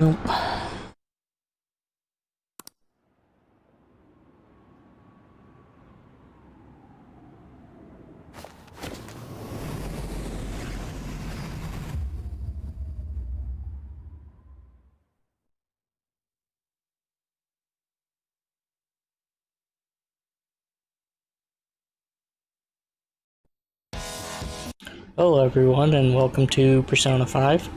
Nope. Hello everyone and welcome to Persona 5.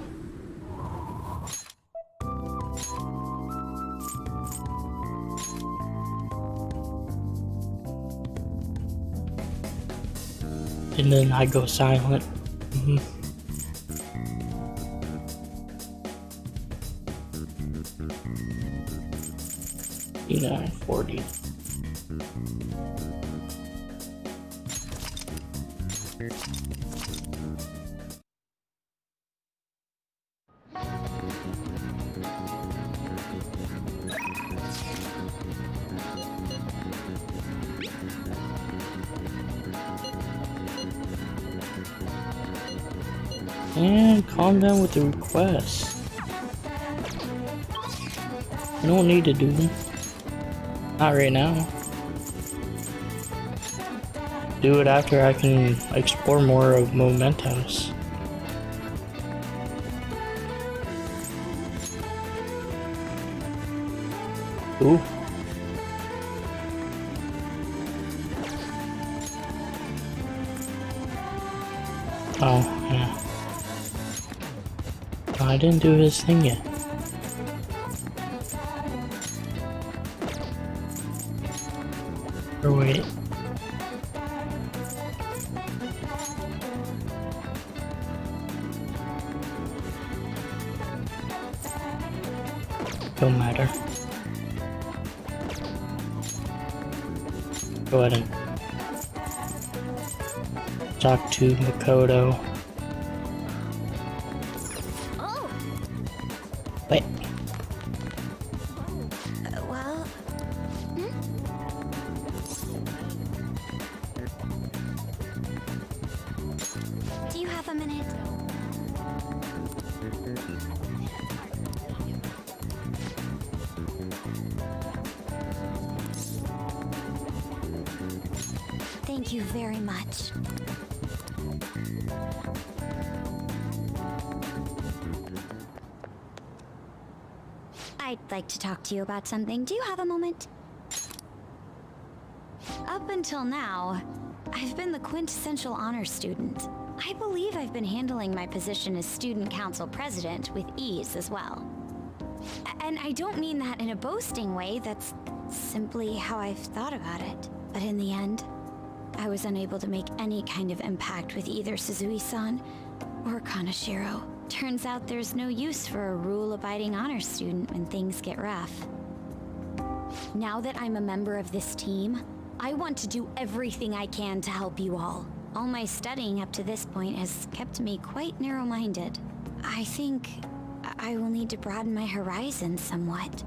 And then I go silent. 3940. And calm down with the requests. You don't need to do them. Not right now. Do it after I can explore more of Mementos. Ooh. Oh, yeah. I didn't do his thing yet. Or wait. Don't matter. Go ahead and talk to Makoto. Oh. Wait. Well. Do you have a minute? Thank you very much. I'd like to talk to you about something. Do you have a moment? Up until now, I've been the quintessential honor student. I believe I've been handling my position as student council president with ease as well. And I don't mean that in a boasting way, that's simply how I've thought about it. But in the end, I was unable to make any kind of impact with either Suzui-san or Kanashiro. Turns out there's no use for a rule-abiding honor student when things get rough. Now that I'm a member of this team, I want to do everything I can to help you all. All my studying up to this point has kept me quite narrow-minded. I think I will need to broaden my horizons somewhat.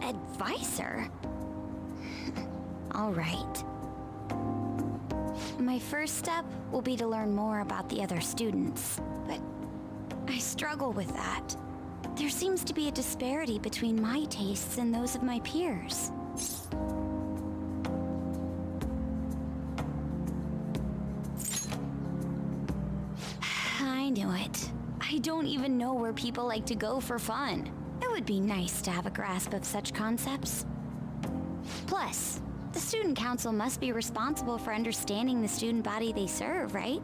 Advisor? All right. My first step will be to learn more about the other students, but I struggle with that. There seems to be a disparity between my tastes and those of my peers. I knew it. I don't even know where people like to go for fun. It would be nice to have a grasp of such concepts. Plus, the student council must be responsible for understanding the student body they serve, right?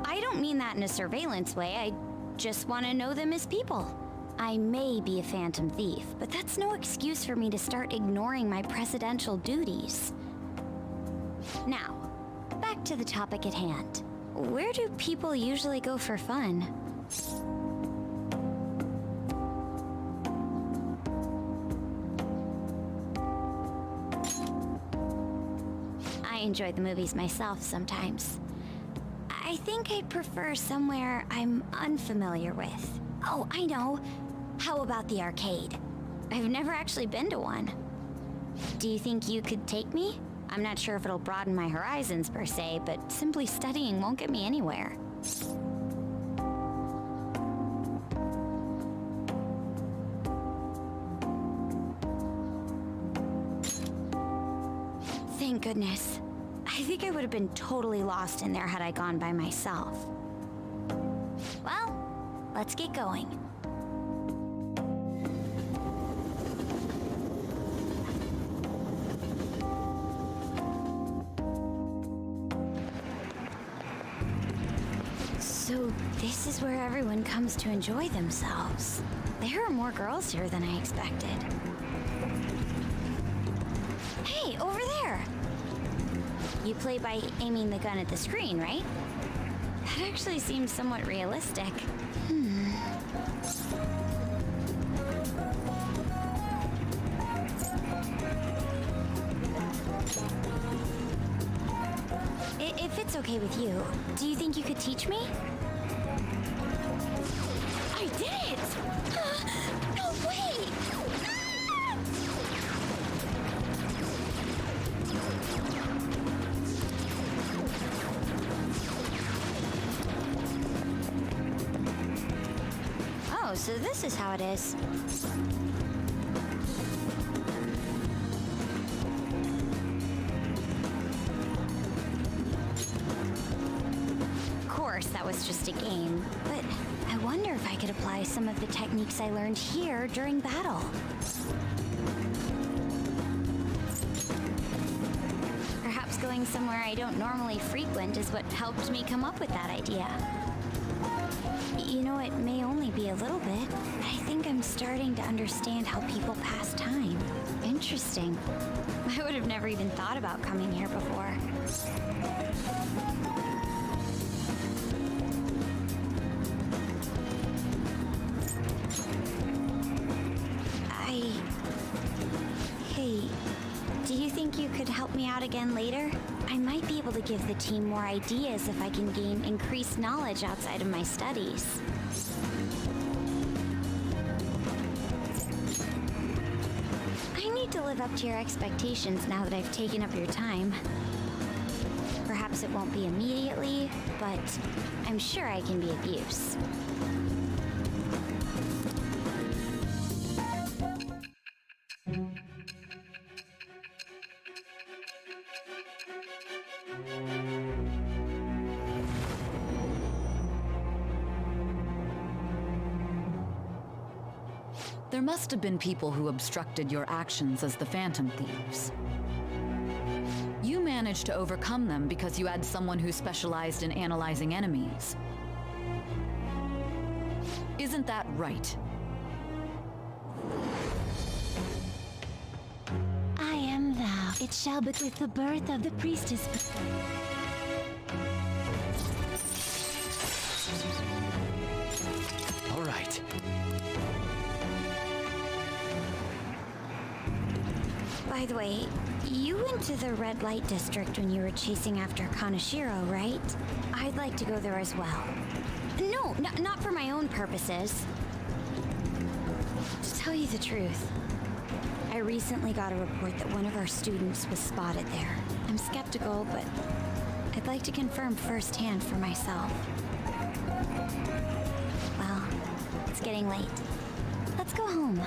I don't mean that in a surveillance way, I just want to know them as people. I may be a phantom thief, but that's no excuse for me to start ignoring my presidential duties. Now, back to the topic at hand. Where do people usually go for fun? I enjoy the movies myself sometimes. I I think I'd prefer somewhere I'm unfamiliar with. Oh, I know. How about the arcade? I've never actually been to one. Do you think you could take me? I'm not sure if it'll broaden my horizons per se, but simply studying won't get me anywhere. Thank goodness. I think I would have been totally lost in there had I gone by myself. Well, let's get going. So this is where everyone comes to enjoy themselves. There are more girls here than I expected. Hey, over there! You play by aiming the gun at the screen, right? That actually seems somewhat realistic. If it's okay with you, do you think you could teach me? I did it! No way! Ah! Oh, so this is how it is. Of course, that was just a game, but I wonder if I could apply some of the techniques I learned here during battle. Perhaps going somewhere I don't normally frequent is what helped me come up with that idea. You know, it may only be a little bit, but I think I'm starting to understand how people pass time. Interesting. I would have never even thought about coming here before. Hey, do you think you could help me out again later? I might be able to give the team more ideas if I can gain increased knowledge outside of my studies. I need to live up to your expectations now that I've taken up your time. Perhaps it won't be immediately, but I'm sure I can be of use. There must have been people who obstructed your actions as the Phantom Thieves. You managed to overcome them because you had someone who specialized in analyzing enemies. Isn't that right? I am thou. It shall be with the birth of the priestess. All right. By the way, you went to the red light district when you were chasing after Kanashiro, right? I'd like to go there as well. No, not for my own purposes. To tell you the truth, I recently got a report that one of our students was spotted there. I'm skeptical, but I'd like to confirm firsthand for myself. Well, it's getting late. Let's go home.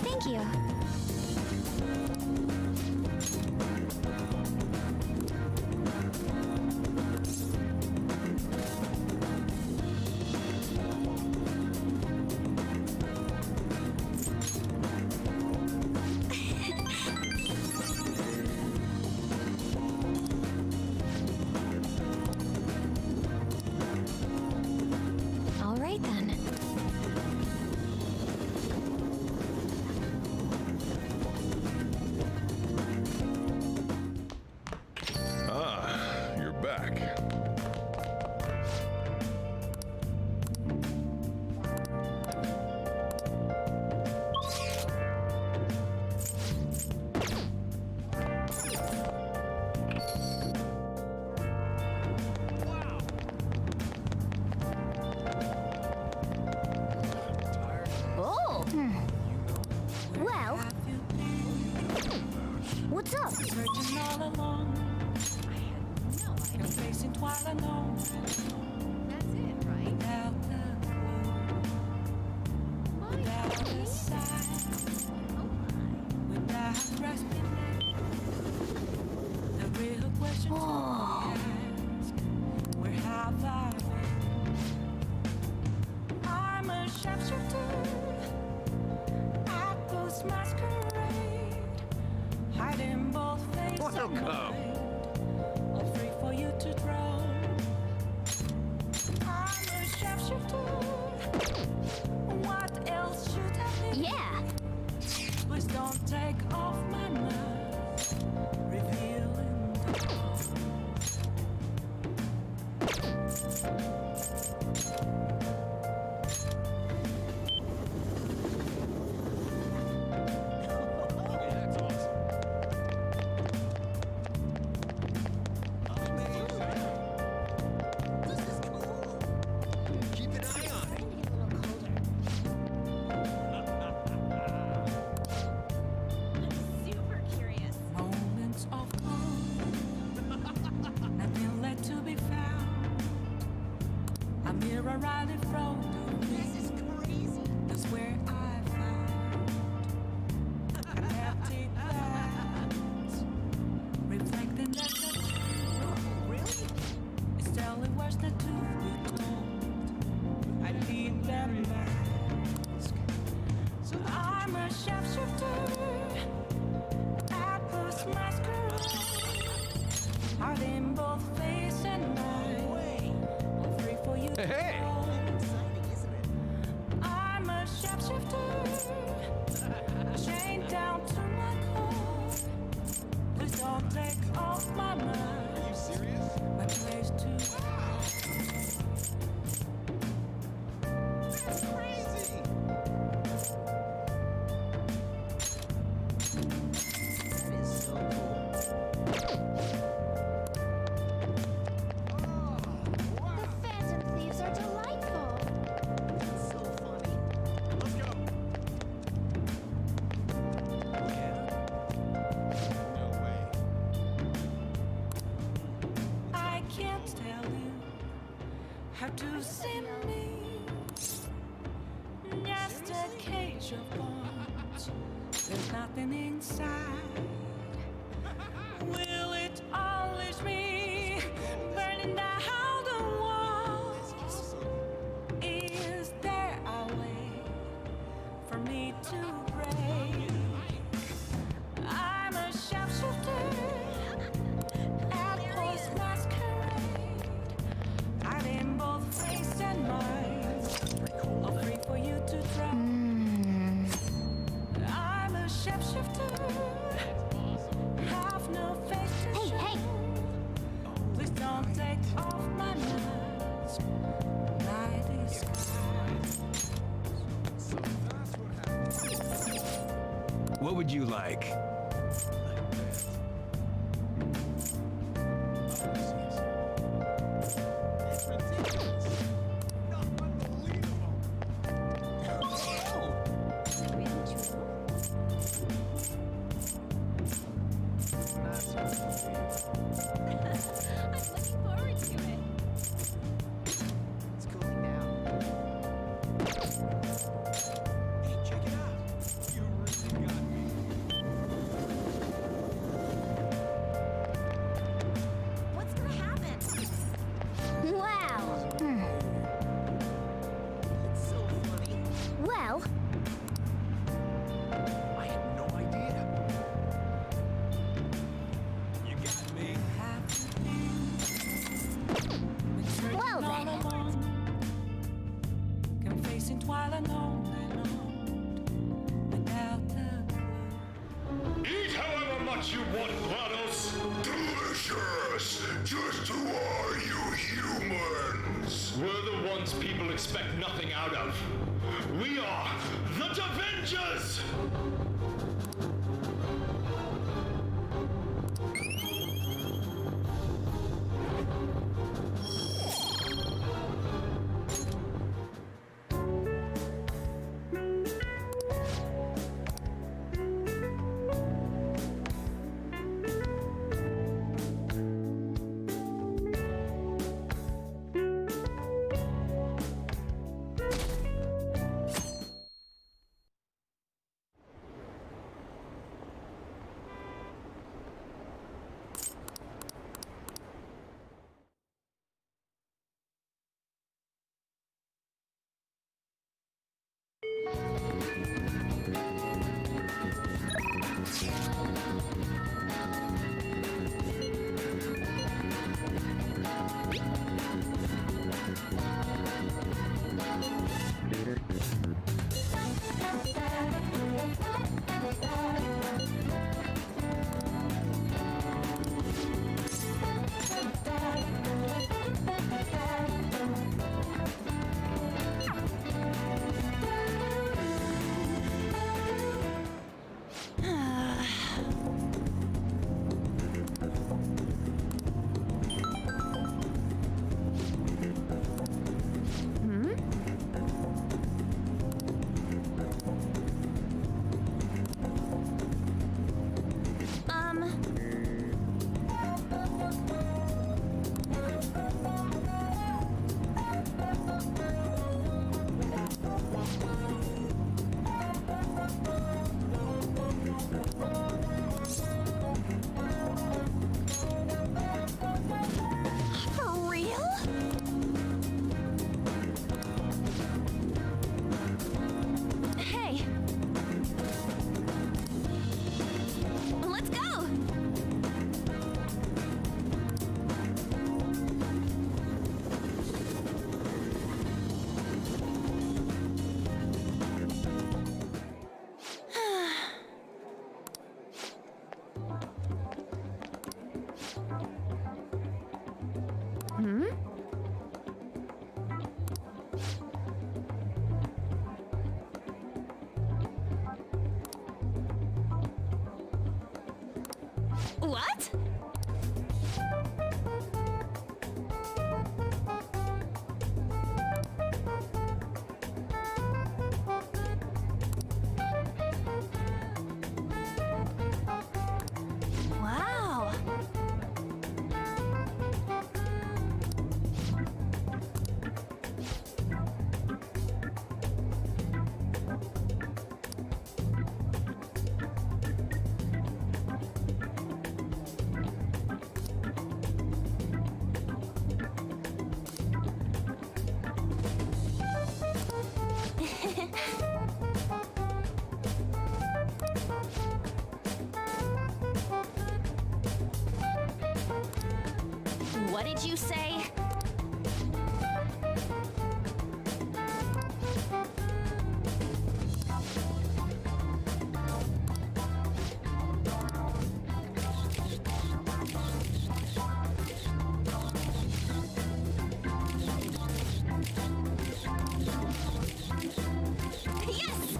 Thank you. All right then. Ah, you're back. What's up? Searching all along. I had no idea. Facing twilight alone. That's it, right? Without the clue. Without a sign. Without grasping it. The real question to ask. Where have I been? I'm a sharpshooter. I post masquerade. Hiding both face and mind. All free for you to draw. I'm a sharpshooter. What else should I be? Yeah. Please don't take off my mask. Revealing the heart. Super curious. Moments of calm, nothing left to be found. A mirror right in front of me. This is crazy. That's where I found an empty glass, reflecting that the truth. It's telling words that to be told. I need that mask. So I'm a sharpshooter. Apples masquerade. Heart in both face and mind. All free for you to Hey! hold. I'm a sharpshooter. Chained down to my core. Please don't take off my mind. Are you serious? My place to That's crazy. That is so cool. The Phantom Thieves are delightful. That's so funny. Let's go. No way. I can't tell you how to see me. Just a cage of bones. There's nothing inside. Will it unleash me? Burning down the walls. Is there a way for me to break? I'm a sharpshooter. Apples masquerade. Hiding both face and mind. All free for you to try. I'm a sharpshooter. Have no face to Hey, show. hey. Please don't take off my mask. Night is What would you like? It's ridiculous. No, unbelievable. Really true. Not so I'm looking forward to it. It's cooling down. Hey, check it out. You really got me. What's gonna happen? Wow. It's so funny. Well, I had no idea. You got me. well then. Can face in twilight on and on without a clue. Eat however much you want, GLaDOS! Delicious! Just who are you humans? We're the ones people expect nothing out of. We are the Avengers! For real? Hey. Let's go! What? Wow. What did you say? Yes!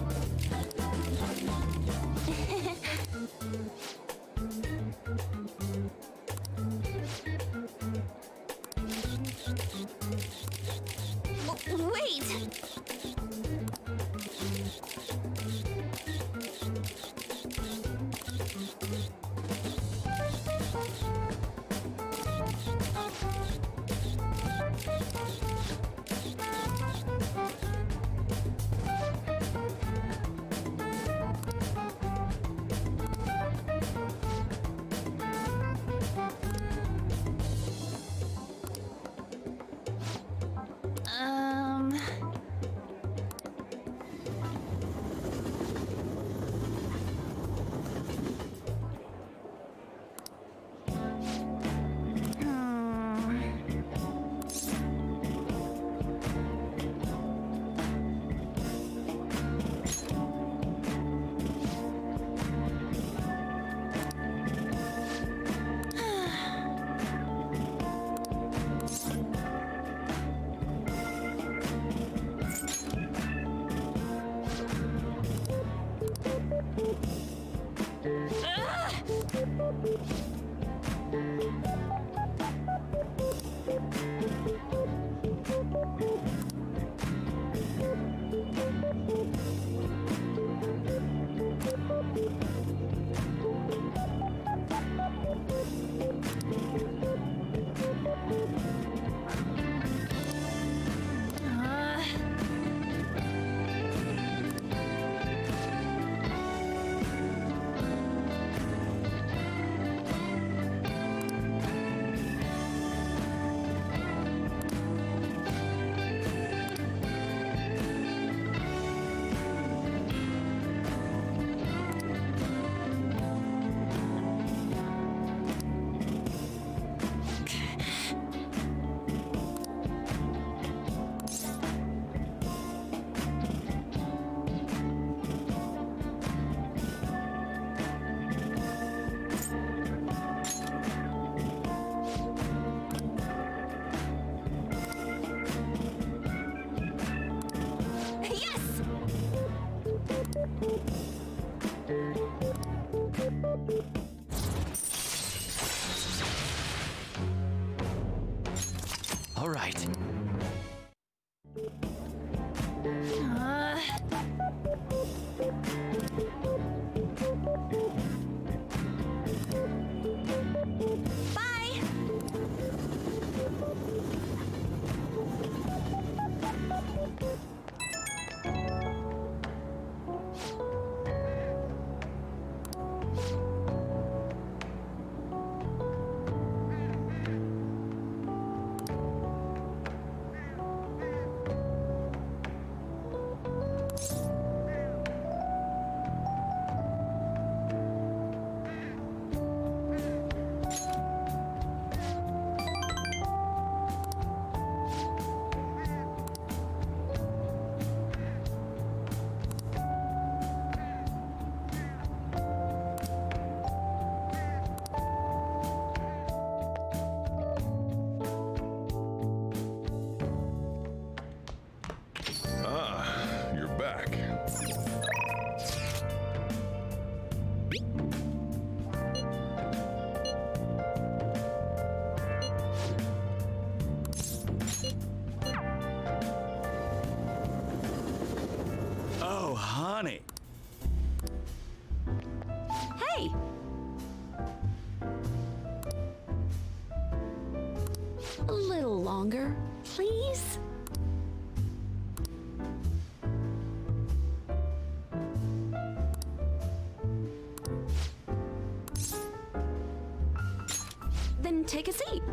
All right. Bye! Ah, you're back. Oh, honey. Hey! A little longer, please? Then take a seat.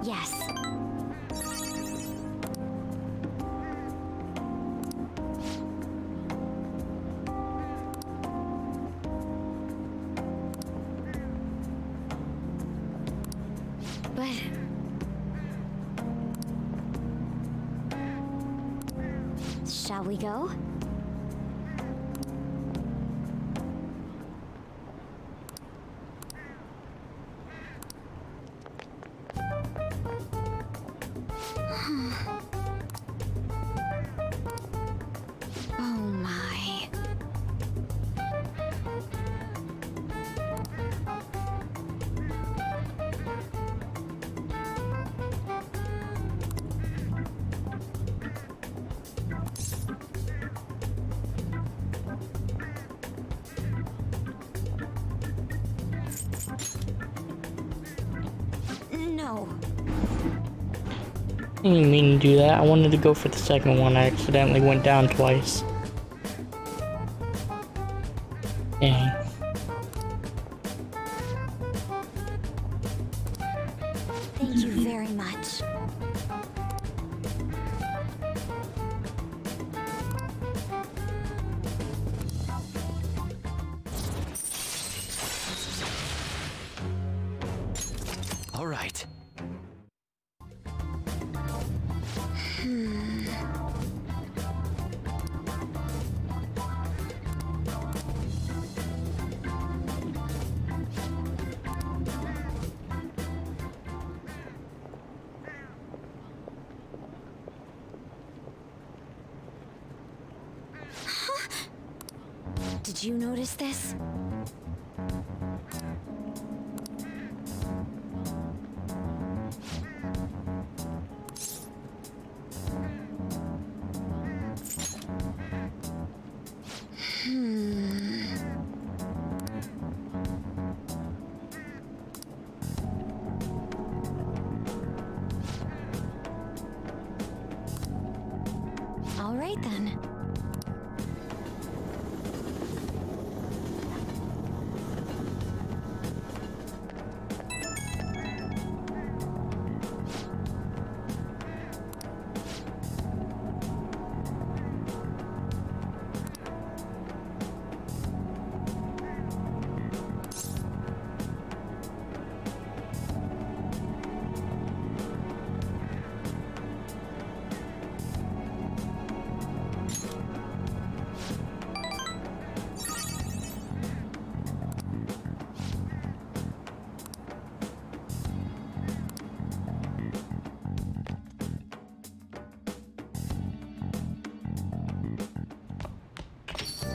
Yes. But... shall we go? Oh my. No. I didn't mean to do that. I wanted to go for the second one. I accidentally went down twice. Dang. Thank you very much. All right. Did you notice this? All right then.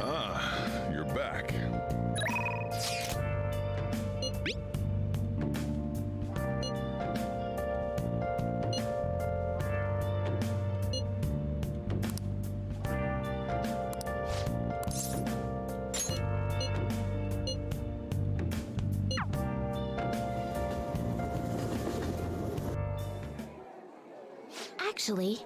Ah, you're back. Actually,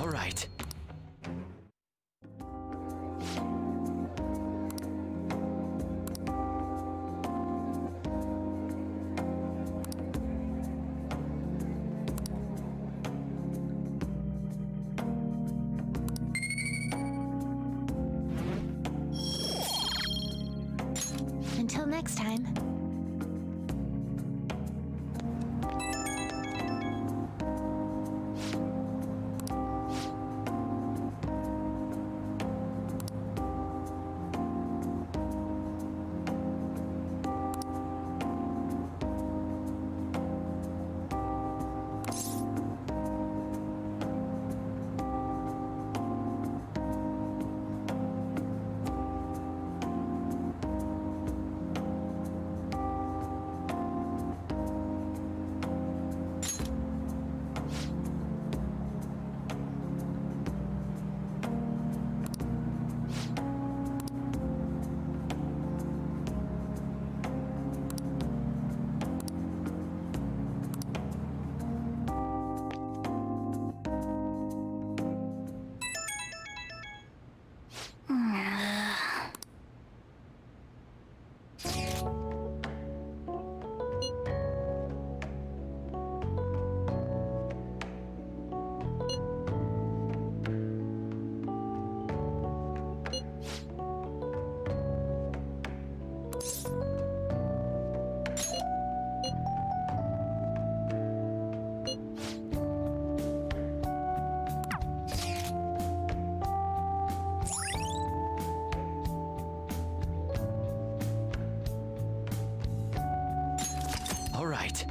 All right. until next time. All right.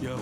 Yo.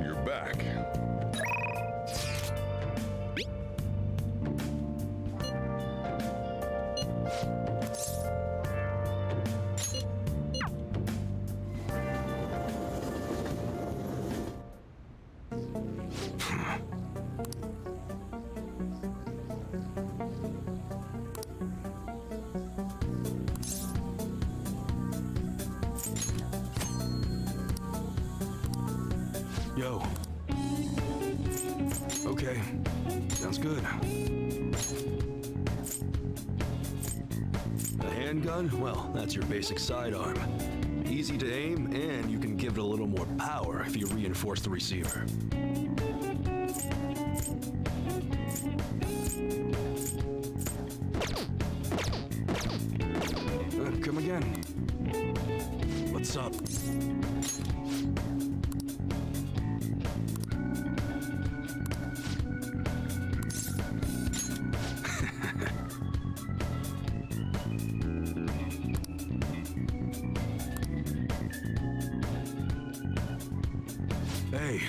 You're back. Yo. Okay. Sounds good. A handgun? Well, that's your basic sidearm. Easy to aim, and you can give it a little more power if you reinforce the receiver. Come again. What's up? Hey.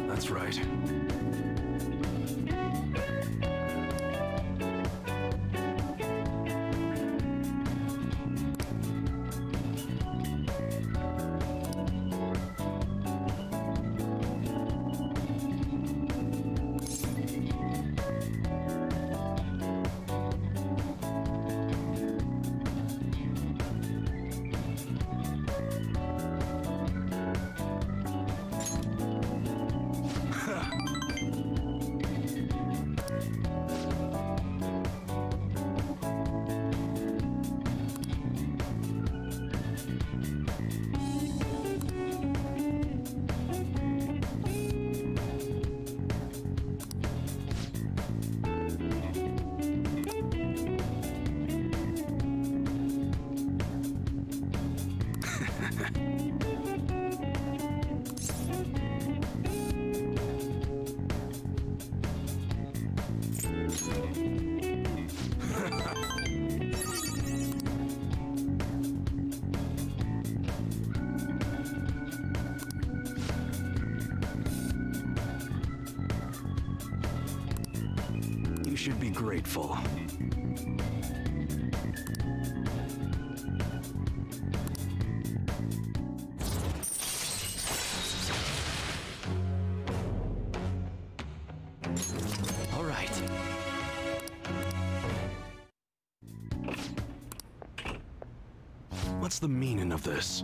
That's right. should be grateful. All right. What's the meaning of this?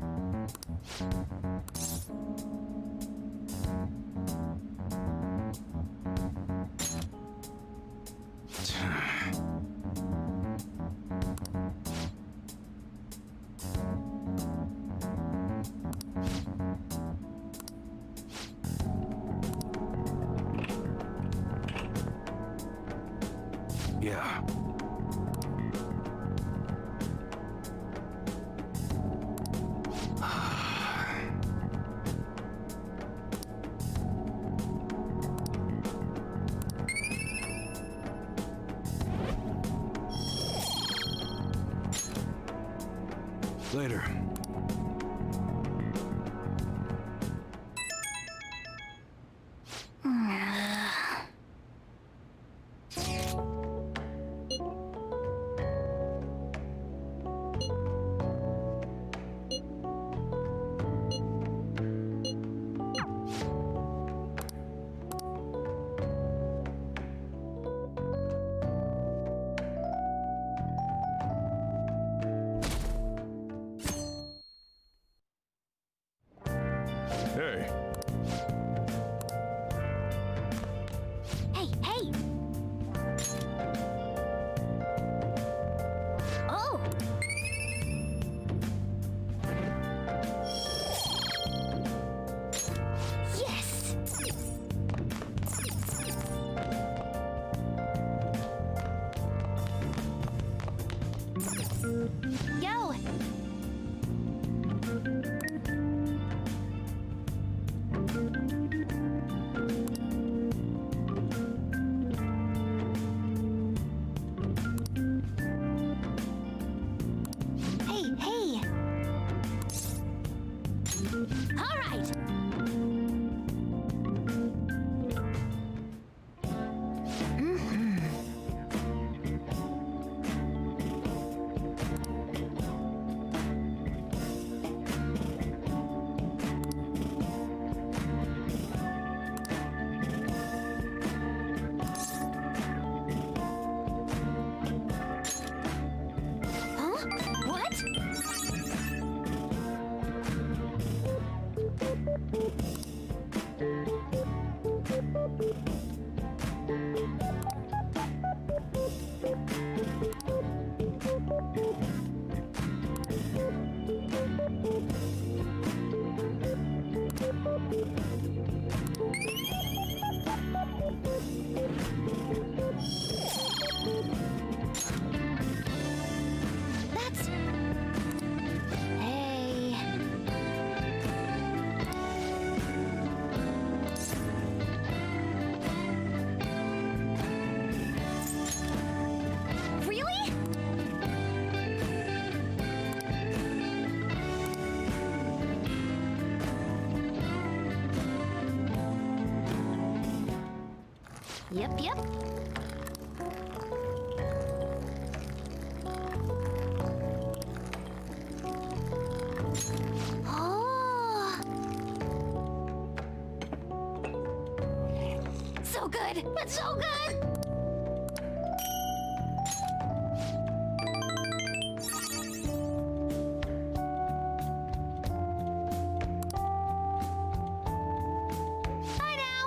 Yeah. Later. Hey, Hey, hey! Oh! Yes! Yo! Hey, hey! All right! Huh? What? That's... Hey... Really? Yep, yep. Oh. So good! It's so good! Bye now!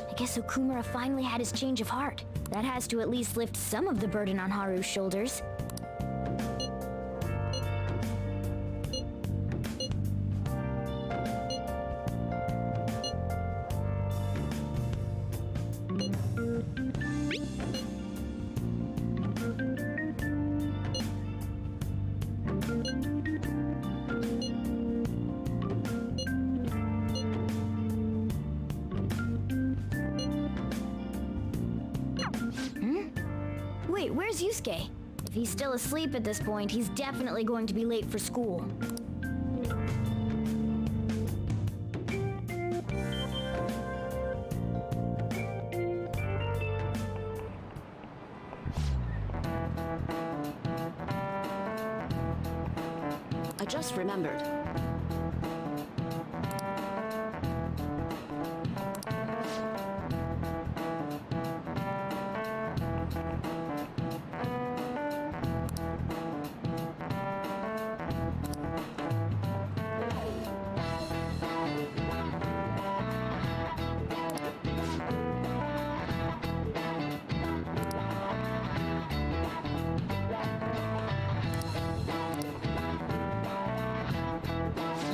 I guess Okumura finally had his change of heart. That has to at least lift some of the burden on Haru's shoulders. Wait, where's Yusuke? If he's still asleep at this point, he's definitely going to be late for school. I just remembered.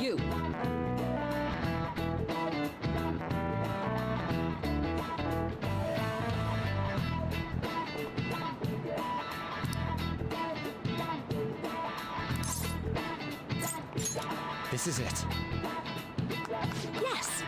You. This is it. Yes!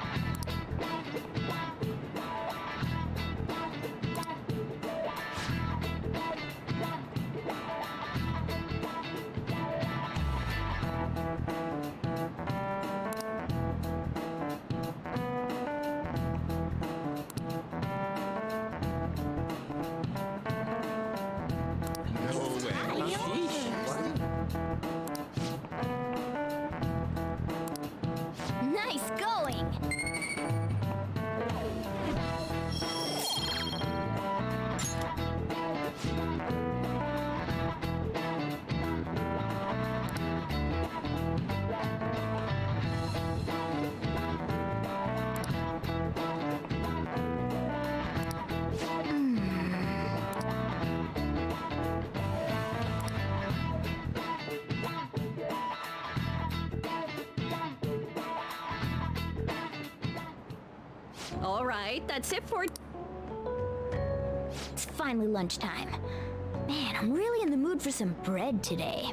Nice going! All right, that's it for... It's finally lunchtime. Man, I'm really in the mood for some bread today.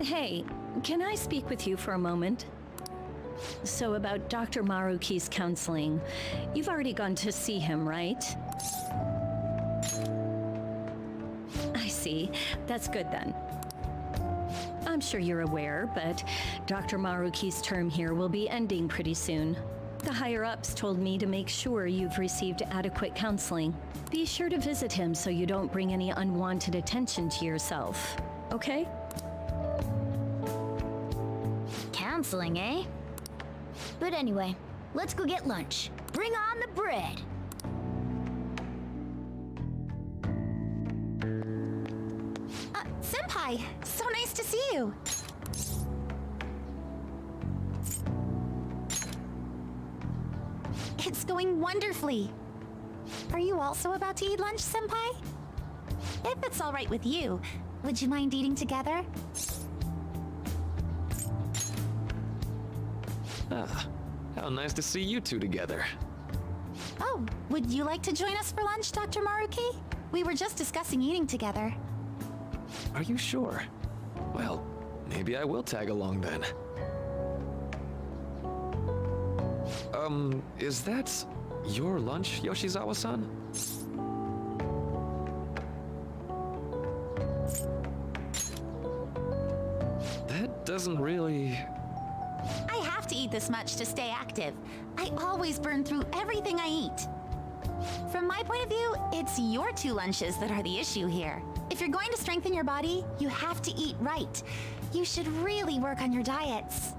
Hey, can I speak with you for a moment? So about Dr. Maruki's counseling, you've already gone to see him, right? I see. That's good then. I'm sure you're aware, but Dr. Maruki's term here will be ending pretty soon. The higher-ups told me to make sure you've received adequate counseling. Be sure to visit him so you don't bring any unwanted attention to yourself, okay? Counseling, eh? But anyway, let's go get lunch. Bring on the bread! Senpai! So nice to see you! It's going wonderfully. Are you also about to eat lunch, Senpai? If it's all right with you, would you mind eating together? Ah, how nice to see you two together. Oh, would you like to join us for lunch, Dr. Maruki? We were just discussing eating together. Are you sure? Well, maybe I will tag along then. Is that your lunch, Yoshizawa-san? That doesn't really... I have to eat this much to stay active. I always burn through everything I eat. From my point of view, it's your two lunches that are the issue here. If you're going to strengthen your body, you have to eat right. You should really work on your diets.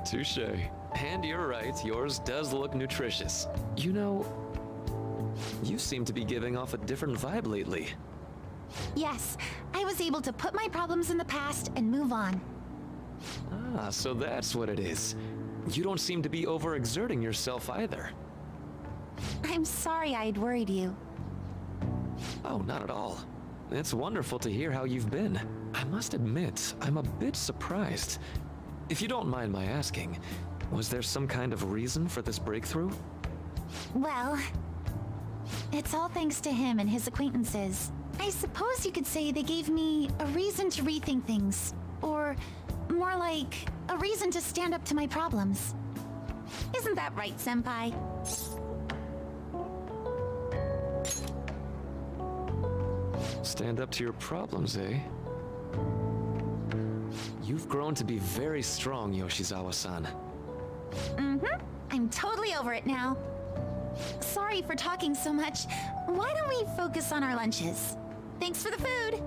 Touche. And you're right, yours does look nutritious. You know, you seem to be giving off a different vibe lately. Yes, I was able to put my problems in the past and move on. Ah, so that's what it is. You don't seem to be overexerting yourself either. I'm sorry I'd worried you. Oh, not at all. It's wonderful to hear how you've been. I must admit, I'm a bit surprised. If you don't mind my asking, was there some kind of reason for this breakthrough? Well, it's all thanks to him and his acquaintances. I suppose you could say they gave me a reason to rethink things. Or more like, a reason to stand up to my problems. Isn't that right, Senpai? Stand up to your problems, eh? You've grown to be very strong, Yoshizawa-san. I'm totally over it now. Sorry for talking so much. Why don't we focus on our lunches? Thanks for the food.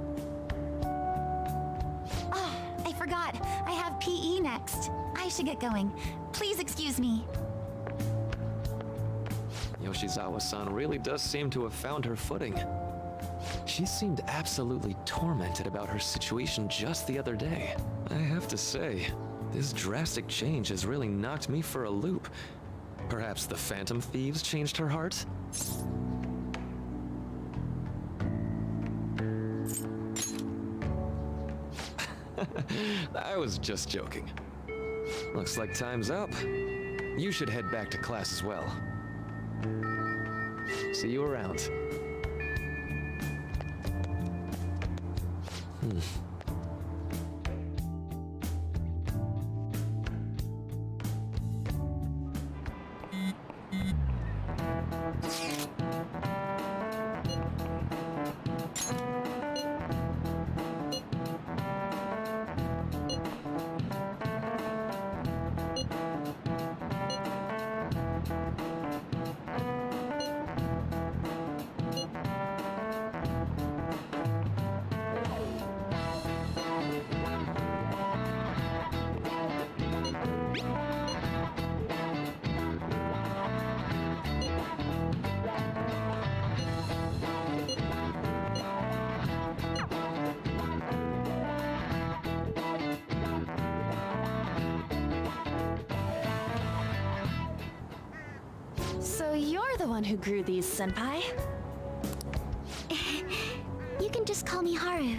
Oh, I forgot. I have PE next. I should get going. Please excuse me. Yoshizawa-san really does seem to have found her footing. She seemed absolutely tormented about her situation just the other day. I have to say, this drastic change has really knocked me for a loop. Perhaps the Phantom Thieves changed her heart? I was just joking. Looks like time's up. You should head back to class as well. See you around. So you're the one who grew these, Senpai? You can just call me Haru.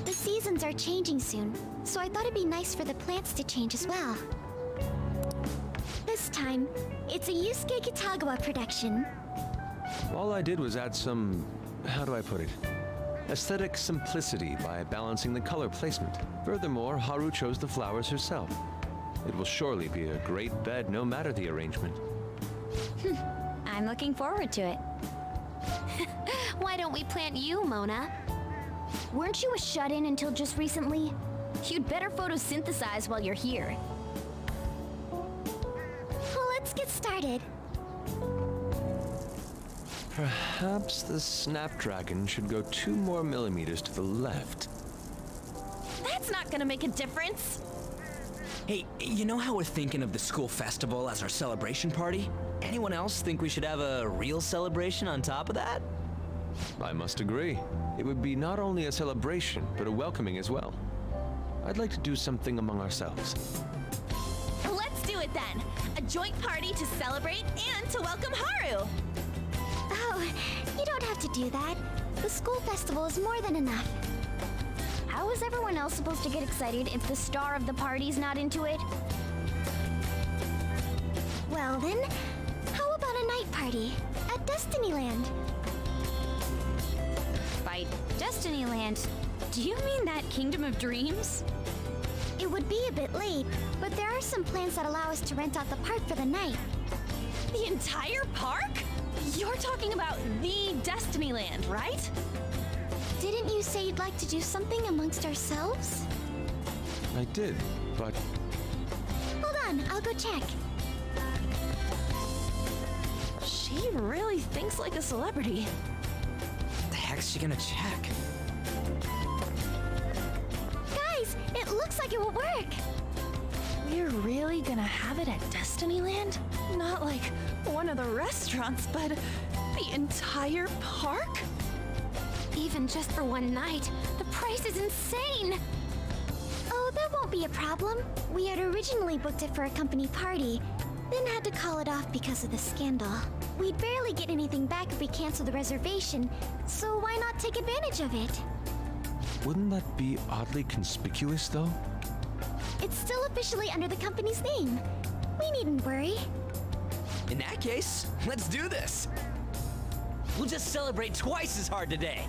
The seasons are changing soon, so I thought it'd be nice for the plants to change as well. This time, it's a Yusuke Kitagawa production. All I did was add some, how do I put it? Aesthetic simplicity by balancing the color placement. Furthermore, Haru chose the flowers herself. It will surely be a great bed no matter the arrangement. I'm looking forward to it. Why don't we plant you, Mona? Weren't you a shut-in until just recently? You'd better photosynthesize while you're here. Well, let's get started. Perhaps the Snapdragon should go 2 more millimeters to the left. That's not gonna make a difference. Hey, you know how we're thinking of the school festival as our celebration party? Anyone else think we should have a real celebration on top of that? I must agree. It would be not only a celebration, but a welcoming as well. I'd like to do something among ourselves. Let's do it then. A joint party to celebrate and to welcome Haru. Oh, you don't have to do that. The school festival is more than enough. How is everyone else supposed to get excited if the star of the party's not into it? Well then, how about a night party at Destinyland? By Destinyland, do you mean that Kingdom of Dreams? It would be a bit late, but there are some plans that allow us to rent out the park for the night. The entire park? You're talking about the Destinyland, right? Didn't you say you'd like to do something amongst ourselves? I did, but Hold on, I'll go check. She really thinks like a celebrity. The heck's she gonna check? Guys, it looks like it will work. We're really gonna have it at Destinyland? Not like one of the restaurants, but the entire park? Even just for one night, the price is insane! Oh, that won't be a problem. We had originally booked it for a company party, then had to call it off because of the scandal. We'd barely get anything back if we canceled the reservation, so why not take advantage of it? wouldn't that be oddly conspicuous, though? It's still officially under the company's name. We needn't worry. In that case, let's do this. We'll just celebrate twice as hard today.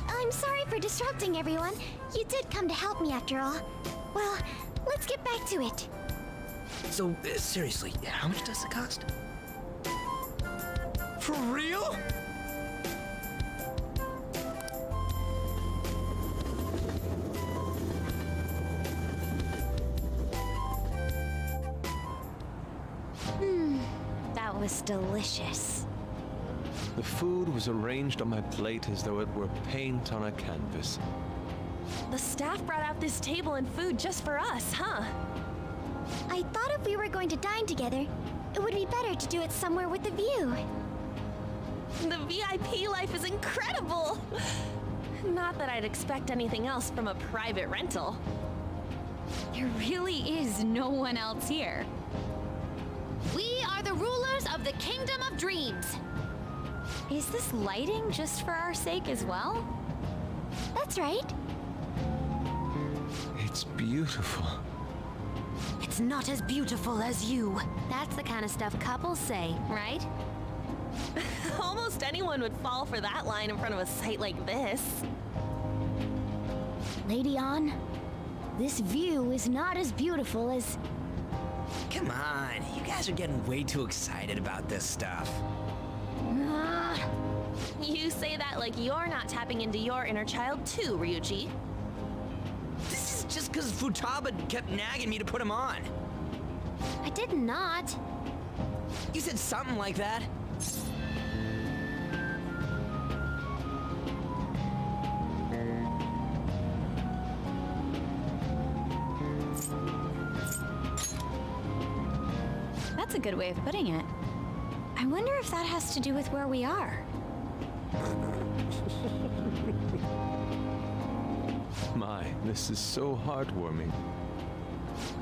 I'm sorry for disrupting everyone. You did come to help me after all. Well, let's get back to it. So, seriously, how much does it cost? For real? was delicious. The food was arranged on my plate as though it were paint on a canvas. The staff brought out this table and food just for us, huh? I thought if we were going to dine together, it would be better to do it somewhere with a view. The VIP life is incredible! Not that I'd expect anything else from a private rental. There really is no one else here. We are the rulers of the Kingdom of Dreams. Is this lighting just for our sake as well? That's right. It's beautiful. It's not as beautiful as you. That's the kind of stuff couples say, right? Almost anyone would fall for that line in front of a site like this. Lady An, this view is not as beautiful as... Come on, you guys are getting way too excited about this stuff. You say that like you're not tapping into your inner child too, Ryuji. This is just because Futaba kept nagging me to put him on. I did not. You said something like that. That's a good way of putting it. I wonder if that has to do with where we are. My, this is so heartwarming.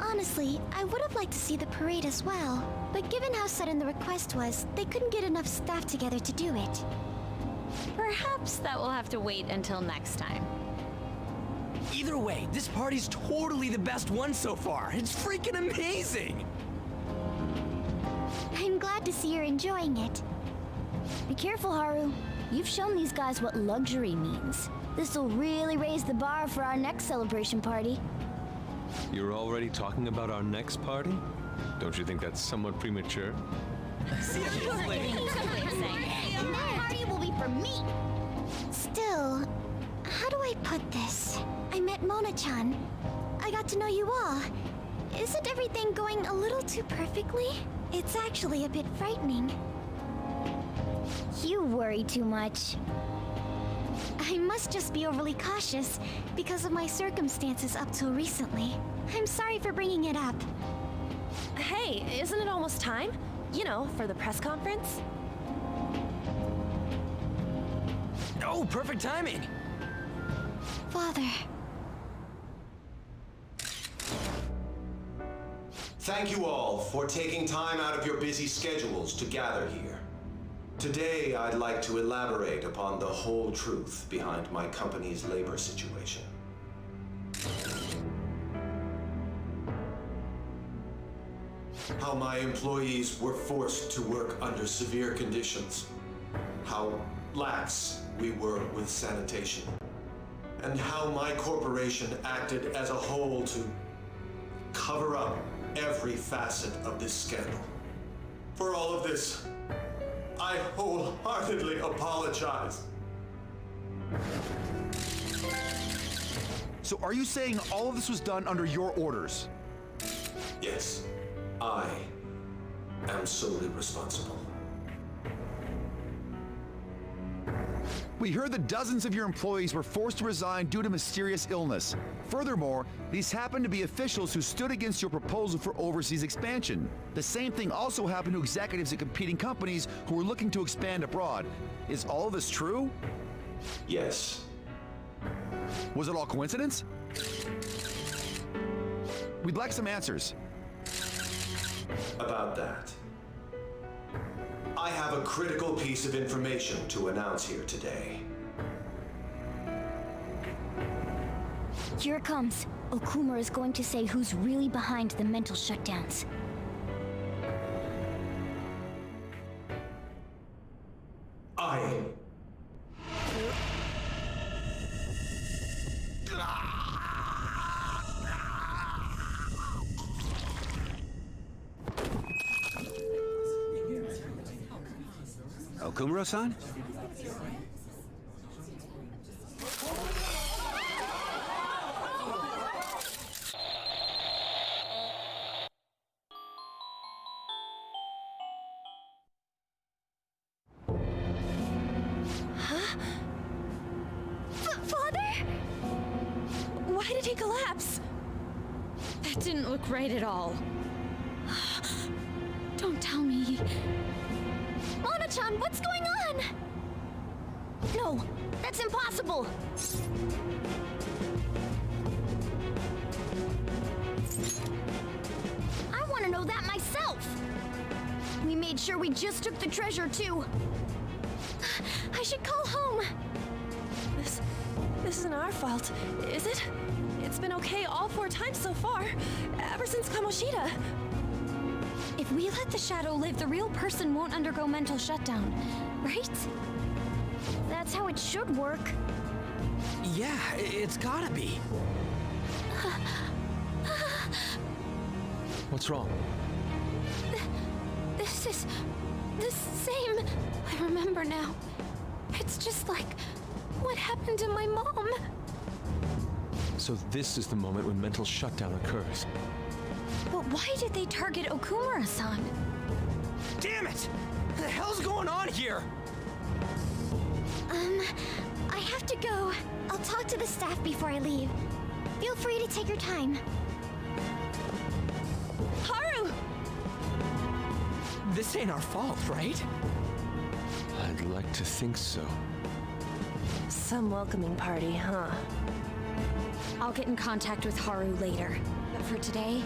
Honestly, I would have liked to see the parade as well, but given how sudden the request was, they couldn't get enough staff together to do it. Perhaps that will have to wait until next time. Either way, this party's totally the best one so far. It's freaking amazing! I'm glad to see you're enjoying it. Be careful, Haru. You've shown these guys what luxury means. This'll really raise the bar for our next celebration party. You're already talking about our next party? Don't you think that's somewhat premature? Seriously? And that party will be for me! Still, how do I put this? I met Mona-chan. I got to know you all. Isn't everything going a little too perfectly? It's actually a bit frightening. You worry too much. I must just be overly cautious because of my circumstances up till recently. I'm sorry for bringing it up. Hey, isn't it almost time? You know, for the press conference? Oh, perfect timing! Father. Thank you all for taking time out of your busy schedules to gather here. Today, I'd like to elaborate upon the whole truth behind my company's labor situation. How my employees were forced to work under severe conditions. How lax we were with sanitation. And how my corporation acted as a whole to cover up every facet of this scandal. For all of this, I wholeheartedly apologize. So are you saying all of this was done under your orders? Yes, I am solely responsible. We heard that dozens of your employees were forced to resign due to mysterious illness. Furthermore, these happened to be officials who stood against your proposal for overseas expansion. The same thing also happened to executives at competing companies who were looking to expand abroad. Is all of this true? Yes. Was it all coincidence? We'd like some answers. About that, I have a critical piece of information to announce here today. Here it comes. Okuma is going to say who's really behind the mental shutdowns. I... Okumuro-san? he collapse? That didn't look right at all. Don't tell me. Mona-chan, what's going on? No, that's impossible. I want to know that myself. We made sure we just took the treasure, too. I should call home. This isn't our fault, is it? It's been okay all 4 times so far, ever since Kamoshida. If we let the shadow live, the real person won't undergo mental shutdown, right? That's how it should work. Yeah, it's gotta be. What's wrong? This is the same. I remember now. It's just like what happened to my mom. So this is the moment when mental shutdown occurs. But why did they target Okumura-san? Damn it! What the hell's going on here? I have to go. I'll talk to the staff before I leave. Feel free to take your time. Haru! This ain't our fault, right? I'd like to think so. Some welcoming party, huh? I'll get in contact with Haru later. But for today,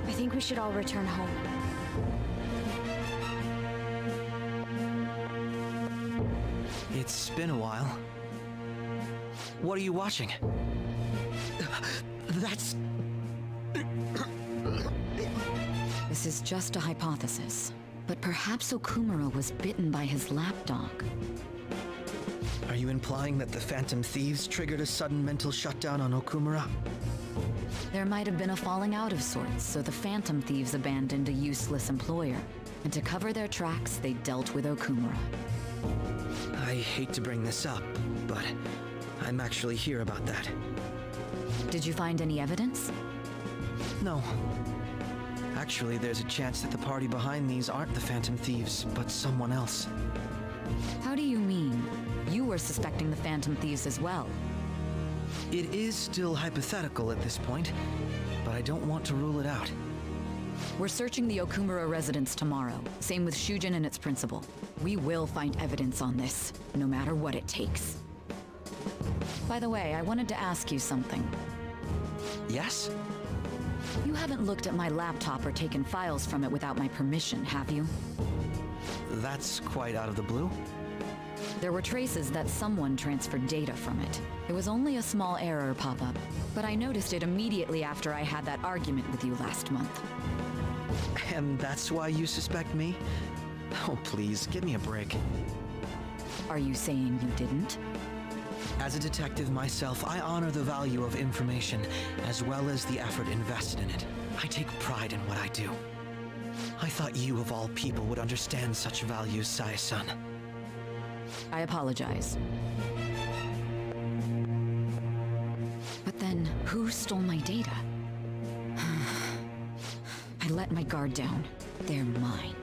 I think we should all return home. It's been a while. What are you watching? That's... This is just a hypothesis, but perhaps Okumura was bitten by his lapdog. Are you implying that the Phantom Thieves triggered a sudden mental shutdown on Okumura? There might have been a falling out of sorts, so the Phantom Thieves abandoned a useless employer. And to cover their tracks, they dealt with Okumura. I hate to bring this up, but I'm actually here about that. Did you find any evidence? No. Actually, there's a chance that the party behind these aren't the Phantom Thieves, but someone else. How do you mean? You were suspecting the Phantom Thieves as well. It is still hypothetical at this point, but I don't want to rule it out. We're searching the Okumura residence tomorrow. Same with Shujin and its principal. We will find evidence on this, no matter what it takes. By the way, I wanted to ask you something. Yes? You haven't looked at my laptop or taken files from it without my permission, have you? That's quite out of the blue. There were traces that someone transferred data from it. It was only a small error pop-up, but I noticed it immediately after I had that argument with you last month. And that's why you suspect me? Oh, please, give me a break. Are you saying you didn't? As a detective myself, I honor the value of information, as well as the effort invested in it. I take pride in what I do. I thought you, of all people, would understand such values, Sae-san. I apologize. But then, who stole my data? I let my guard down. They're mine.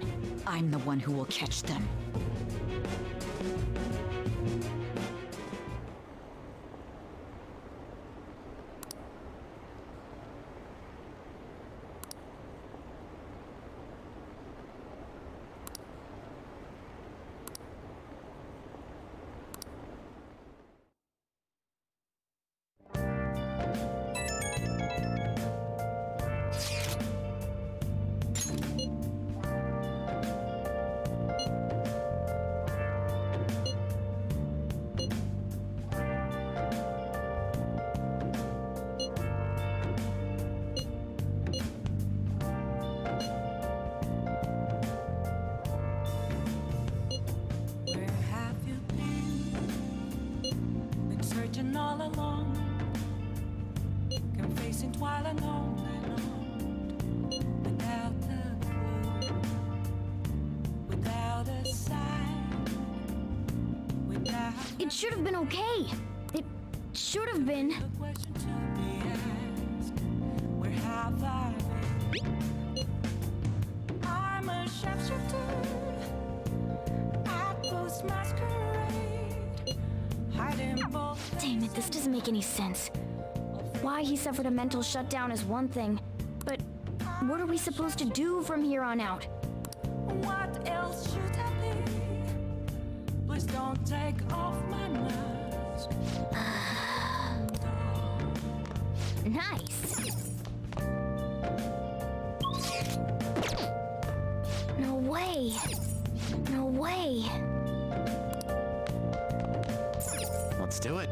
I'm the one who will catch them. Where have you been searching all along, confessing while alone without a clue, without a sign, without It should have been okay. It should have been. a question to be asked. Where have I been? I'm a sharpshooter at Ghost Masquerade, hiding both. Damn it, this doesn't make any sense. why he suffered a mental shutdown is one thing, but what are we supposed to do from here on out? What else should I be? Please don't take off my mask. Nice. No way. No way. Let's do it.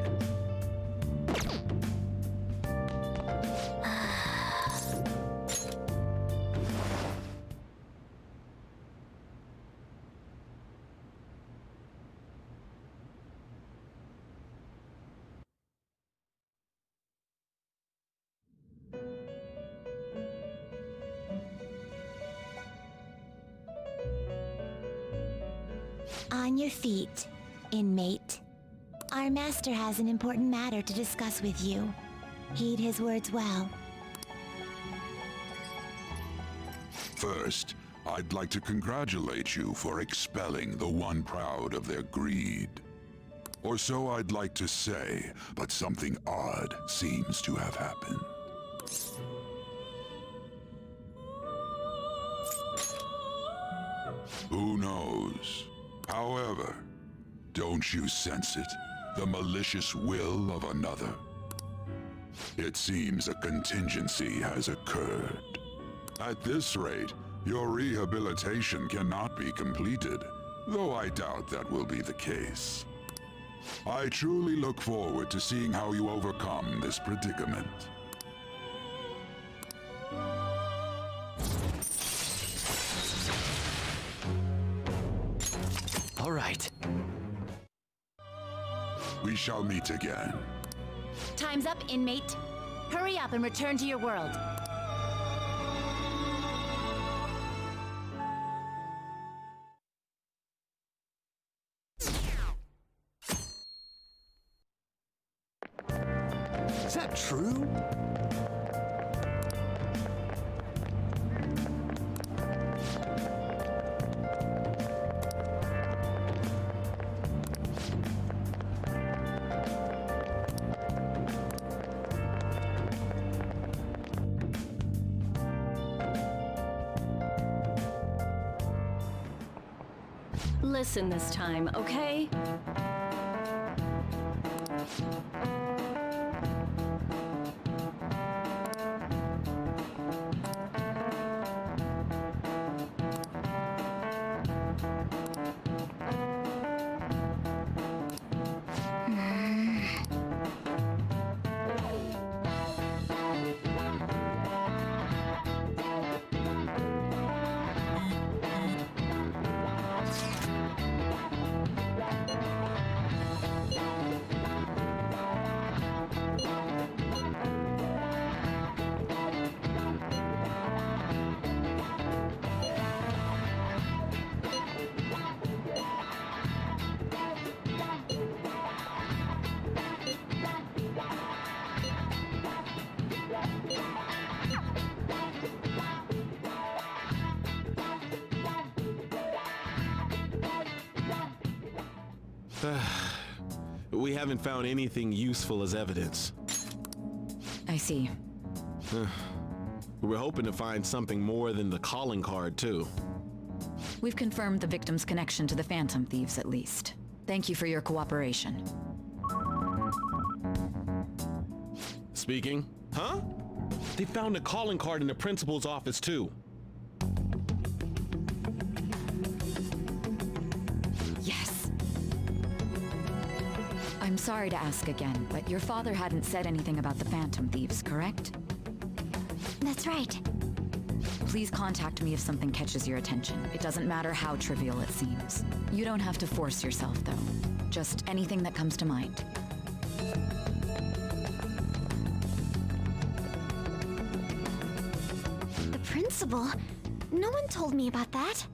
On your feet, inmate. Our master has an important matter to discuss with you. Heed his words well. First, I'd like to congratulate you for expelling the one proud of their greed. Or so I'd like to say, but something odd seems to have happened. Who knows? However, don't you sense it? The malicious will of another? It seems a contingency has occurred. At this rate, your rehabilitation cannot be completed, though I doubt that will be the case. I truly look forward to seeing how you overcome this predicament. All right. We shall meet again. Time's up, inmate. Hurry up and return to your world. Is that true? Listen this time, okay? We haven't found anything useful as evidence. I see. We're hoping to find something more than the calling card, too. We've confirmed the victim's connection to the Phantom Thieves, at least. Thank you for your cooperation. Speaking? Huh? They found a calling card in the principal's office, too. Yes. I'm sorry to ask again, but your father hadn't said anything about the Phantom Thieves, correct? That's right. Please contact me if something catches your attention. It doesn't matter how trivial it seems. You don't have to force yourself, though. Just anything that comes to mind. The principal? No one told me about that.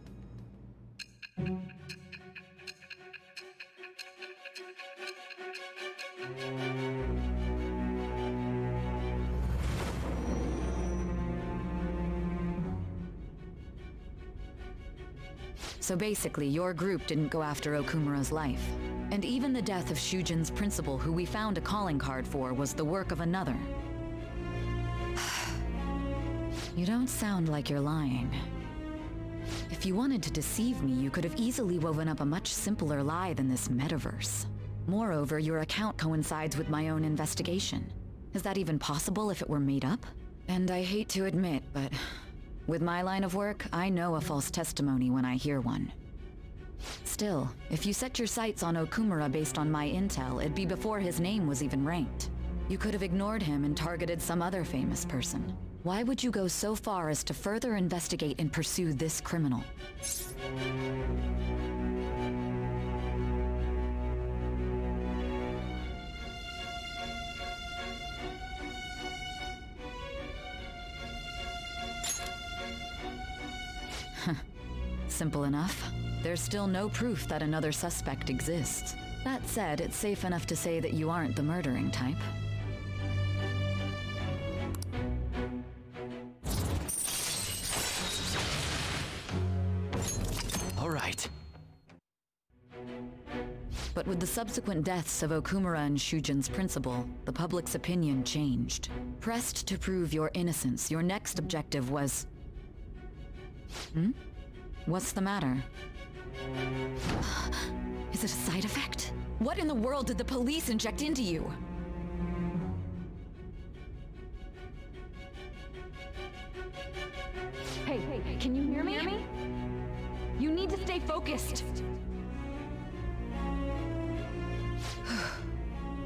So basically, your group didn't go after Okumura's life. And even the death of Shujin's principal, who we found a calling card for, was the work of another. You don't sound like you're lying. If you wanted to deceive me, you could have easily woven up a much simpler lie than this metaverse. Moreover, your account coincides with my own investigation. Is that even possible if it were made up? And I hate to admit, but with my line of work, I know a false testimony when I hear one. Still, if you set your sights on Okumura based on my intel, it'd be before his name was even ranked. You could have ignored him and targeted some other famous person. Why would you go so far as to further investigate and pursue this criminal? Simple enough. There's still no proof that another suspect exists. That said, it's safe enough to say that you aren't the murdering type. All right. But with the subsequent deaths of Okumura and Shujin's principal, the public's opinion changed. Pressed to prove your innocence, your next objective was... What's the matter? Is it a side effect? What in the world did the police inject into you? Hey, can you hear me? You need to stay focused.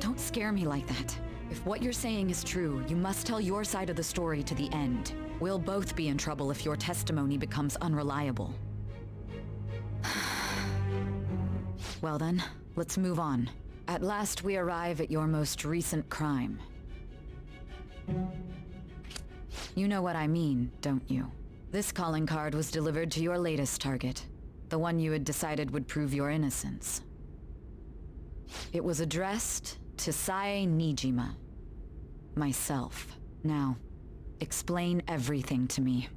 Don't scare me like that. If what you're saying is true, you must tell your side of the story to the end. We'll both be in trouble if your testimony becomes unreliable. Well then, let's move on. At last we arrive at your most recent crime. You know what I mean, don't you? This calling card was delivered to your latest target, the one you had decided would prove your innocence. It was addressed to Sae Nijima, myself. Now, explain everything to me.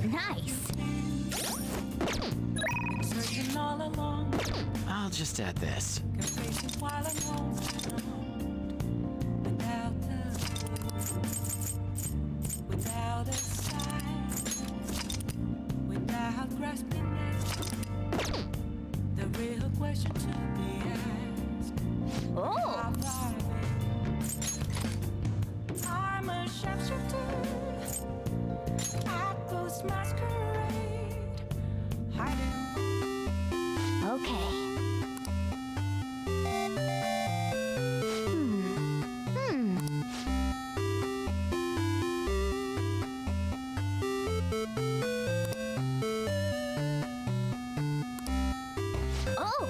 Nice. Searching all along, I'll just add this. confessing while I'm lonesome. Without a sign, without grasping it. The real question to be asked. Oh. I'm a sharpshooter. At Ghost Masquerade. Hiding. Okay. Oh!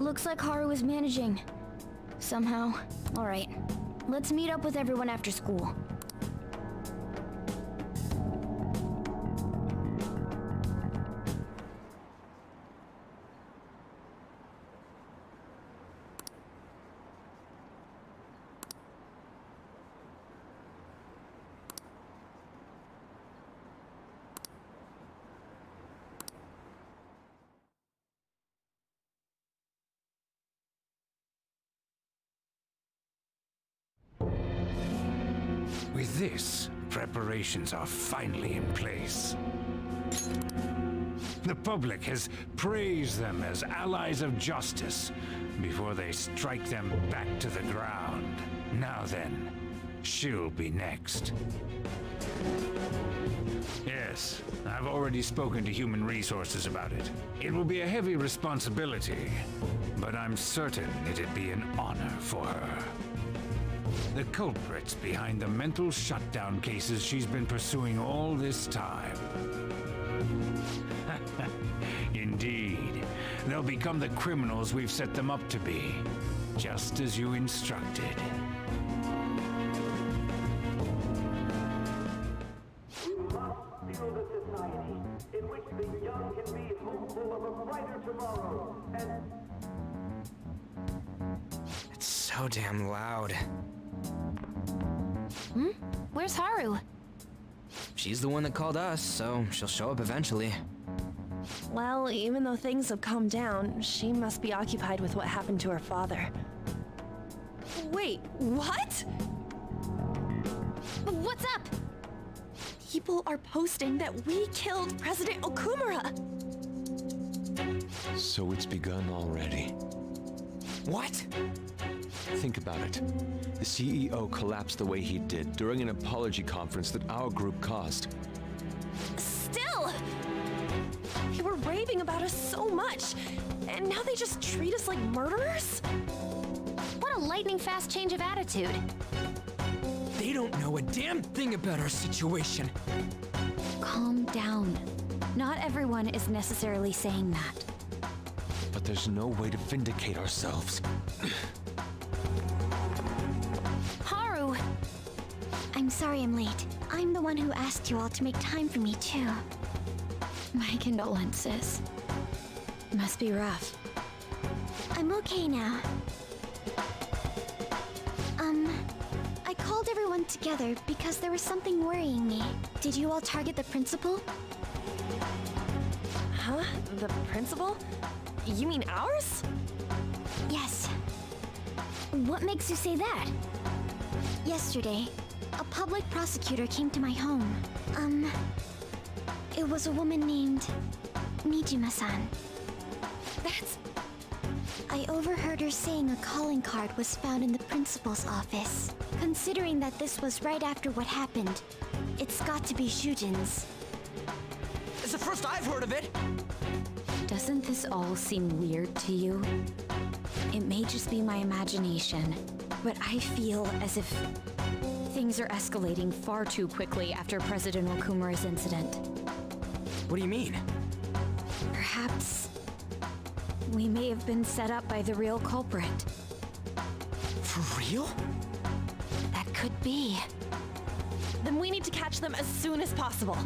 Looks like Haru is managing. Somehow. Alright. Let's meet up with everyone after school. With this, preparations are finally in place. The public has praised them as allies of justice before they strike them back to the ground. Now then, she'll be next. Yes, I've already spoken to Human Resources about it. It will be a heavy responsibility, but I'm certain it'd be an honor for her. The culprits behind the mental shutdown cases she's been pursuing all this time. Indeed, they'll become the criminals we've set them up to be, just as you instructed. We must build a society in which the young can be hopeful of a brighter tomorrow, and... It's so damn loud. Where's Haru? She's the one that called us, so she'll show up eventually. Well, even though things have calmed down, she must be occupied with what happened to her father. Wait, what? What's up? People are posting that we killed President Okumura! So it's begun already. What? Think about it. The CEO collapsed the way he did during an apology conference that our group caused. Still! They were raving about us so much, and now they just treat us like murderers? What a lightning-fast change of attitude. They don't know a damn thing about our situation. Calm down. Not everyone is necessarily saying that. But there's no way to vindicate ourselves. Haru! I'm sorry I'm late. I'm the one who asked you all to make time for me, too. My condolences. Must be rough. I'm okay now. I called everyone together because there was something worrying me. Did you all target the principal? Huh? The principal? You mean ours? Yes. What makes you say that? Yesterday, a public prosecutor came to my home. It was a woman named Nijima-san. That's... I overheard her saying a calling card was found in the principal's office. Considering that this was right after what happened, it's got to be Shujin's. It's the first I've heard of it! Doesn't this all seem weird to you? It may just be my imagination, but I feel as if things are escalating far too quickly after President Okumura's incident. What do you mean? Perhaps we may have been set up by the real culprit. For real? That could be. Then we need to catch them as soon as possible.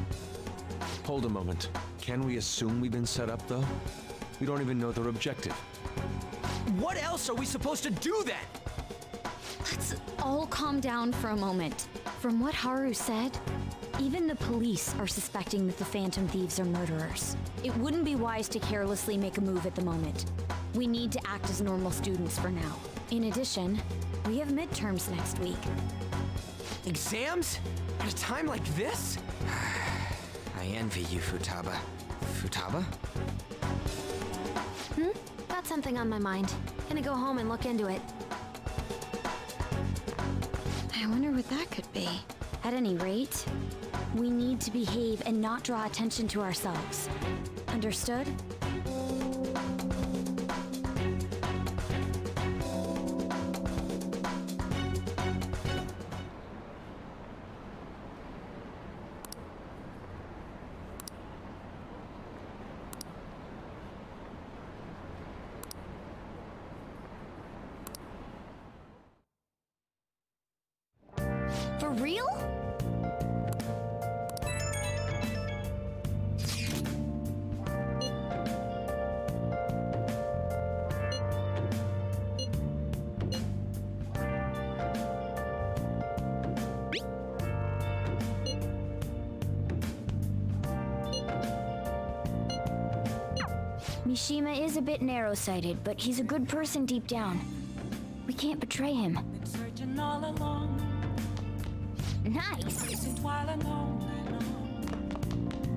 Hold a moment. Can we assume we've been set up, though? We don't even know their objective. What else are we supposed to do then? Let's all calm down for a moment. From what Haru said, even the police are suspecting that the Phantom Thieves are murderers. It wouldn't be wise to carelessly make a move at the moment. We need to act as normal students for now. In addition, we have midterms next week. Exams? At a time like this? I envy you, Futaba. Futaba? Got something on my mind. Gonna go home and look into it. I wonder what that could be. At any rate, we need to behave and not draw attention to ourselves. Understood? real? Mishima is a bit narrow-sighted, but he's a good person deep down. We can't betray him. Been searching all along. Nice! Racing while alone and on.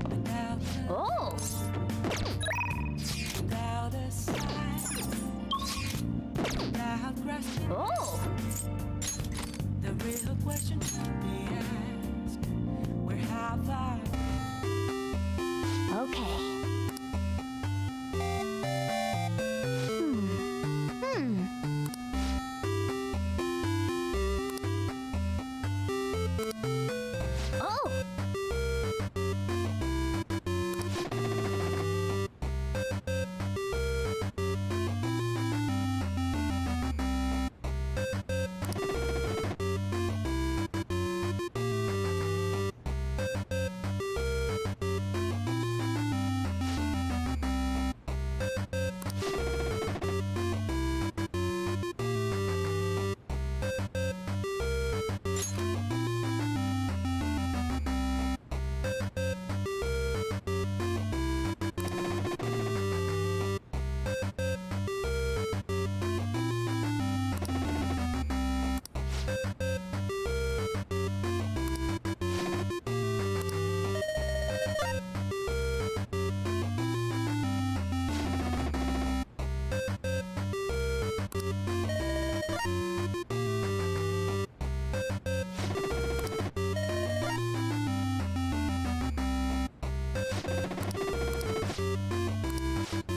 Without a, Oh! without a sign. Without grasping. Oh! The real question to be asked. Where have I? Okay. Oh!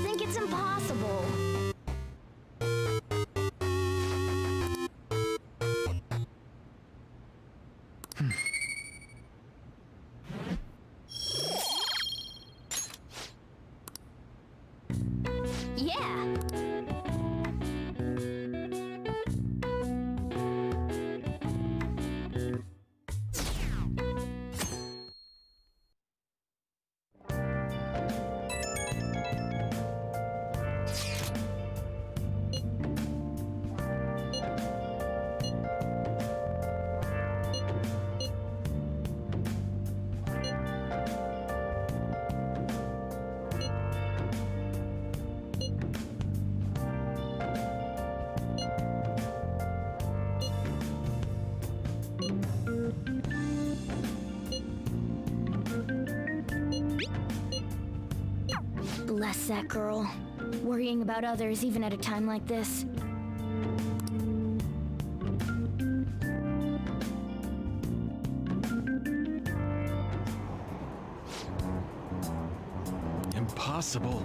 Think it's impossible. Yeah. Bless that girl. Worrying about others even at a time like this. Impossible.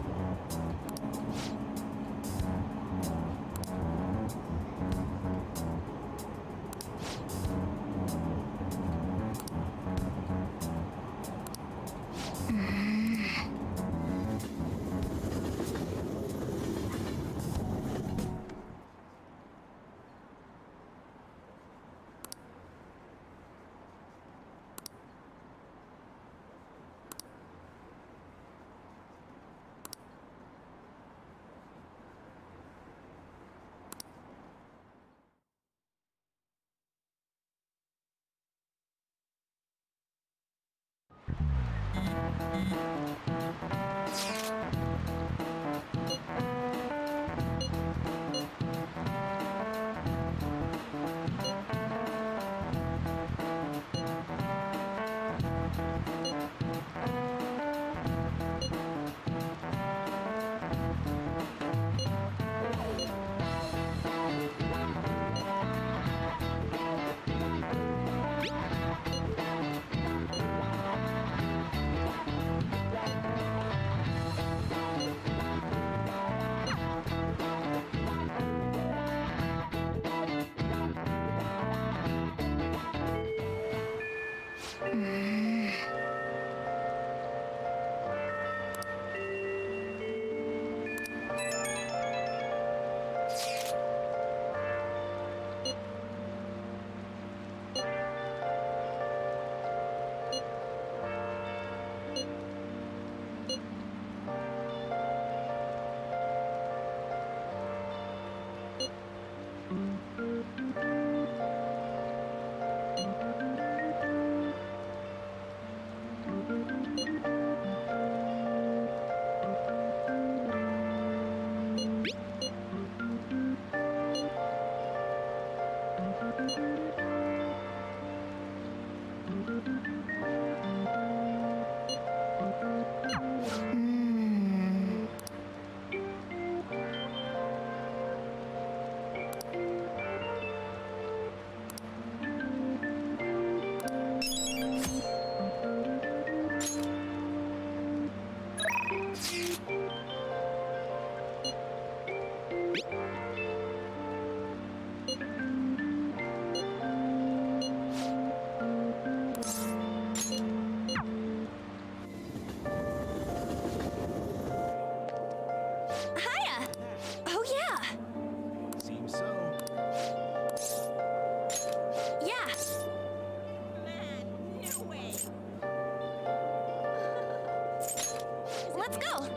Let's go!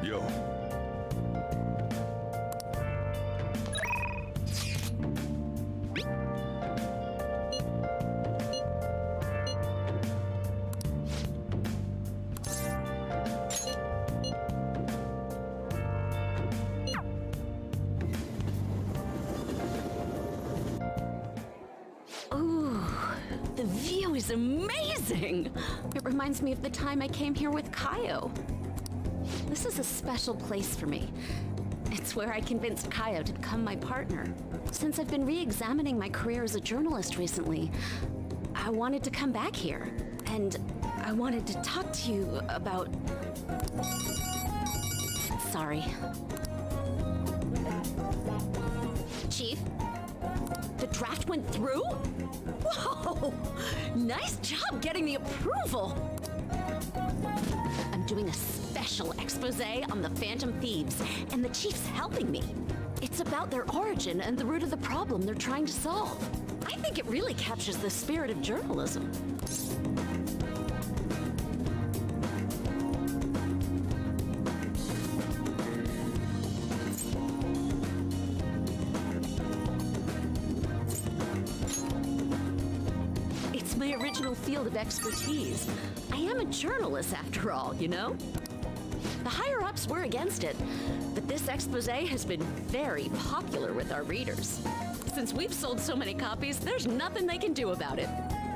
Yo. Ooh, the view is amazing! It reminds me of the time I came here with Kaio. This is a special place for me. It's where I convinced Kaio to become my partner. Since I've been re-examining my career as a journalist recently, I wanted to come back here. And I wanted to talk to you about... Sorry. Chief? The draft went through? Whoa! Nice job getting the approval! I'm doing a special expose on the Phantom Thieves, and the Chief's helping me. It's about their origin and the root of the problem they're trying to solve. I think it really captures the spirit of journalism. It's my original field of expertise. I am a journalist after all, you know? The higher-ups were against it, but this expose has been very popular with our readers. Since we've sold so many copies, there's nothing they can do about it.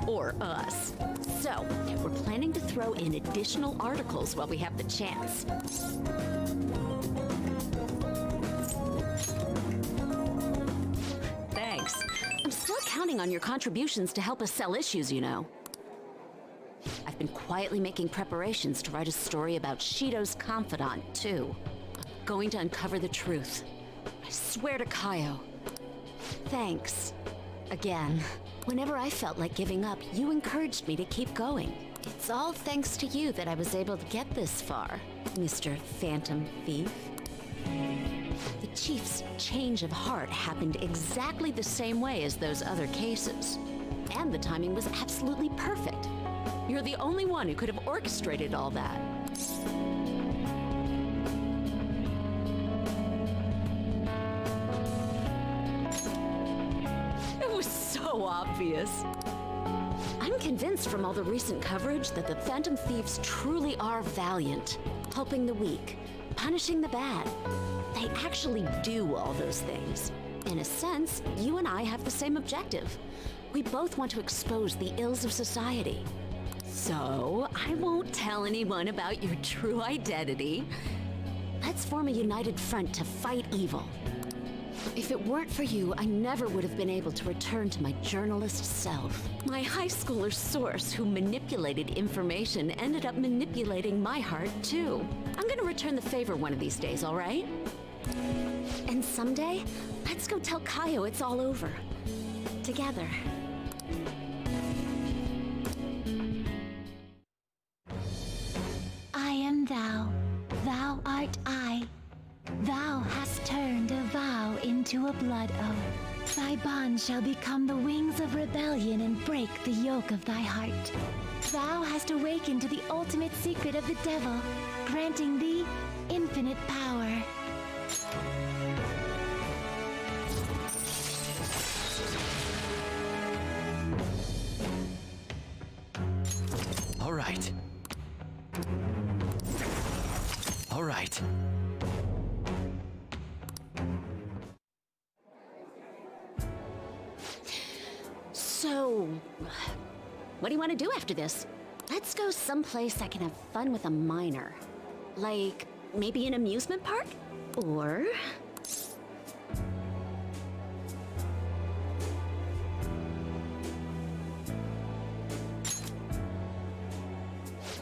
Or us. So, we're planning to throw in additional articles while we have the chance. Thanks. I'm still counting on your contributions to help us sell issues, you know. I've been quietly making preparations to write a story about Shido's confidant, too. I'm going to uncover the truth. I swear to Kaio. Thanks. Again. Whenever I felt like giving up, you encouraged me to keep going. It's all thanks to you that I was able to get this far, Mr. Phantom Thief. The Chief's change of heart happened exactly the same way as those other cases. And the timing was absolutely perfect. You're the only one who could have orchestrated all that. It was so obvious. I'm convinced from all the recent coverage that the Phantom Thieves truly are valiant, helping the weak, punishing the bad. They actually do all those things. In a sense, you and I have the same objective. We both want to expose the ills of society. So, I won't tell anyone about your true identity. Let's form a united front to fight evil. If it weren't for you, I never would have been able to return to my journalist self. My high schooler source who manipulated information ended up manipulating my heart, too. I'm gonna return the favor one of these days, all right? And someday, let's go tell Kaio it's all over. Together. I am thou, thou art I. Thou hast turned a vow into a blood oath. Thy bond shall become the wings of rebellion and break the yoke of thy heart. Thou hast awakened to the ultimate secret of the devil, granting thee infinite power. All right. All right. So, what do you want to do after this? Let's go someplace I can have fun with a minor. Like, maybe an amusement park? Or...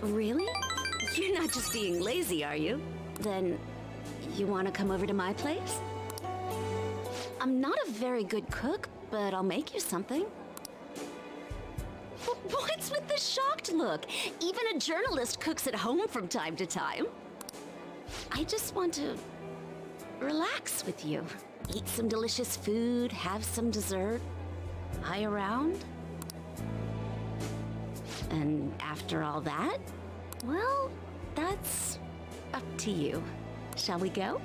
Really? You're not just being lazy, are you? Then, you want to come over to my place? I'm not a very good cook, but I'll make you something. What's with the shocked look? Even a journalist cooks at home from time to time. I just want to relax with you. Eat some delicious food, have some dessert, lie around. And after all that, well, that's up to you. Shall we go?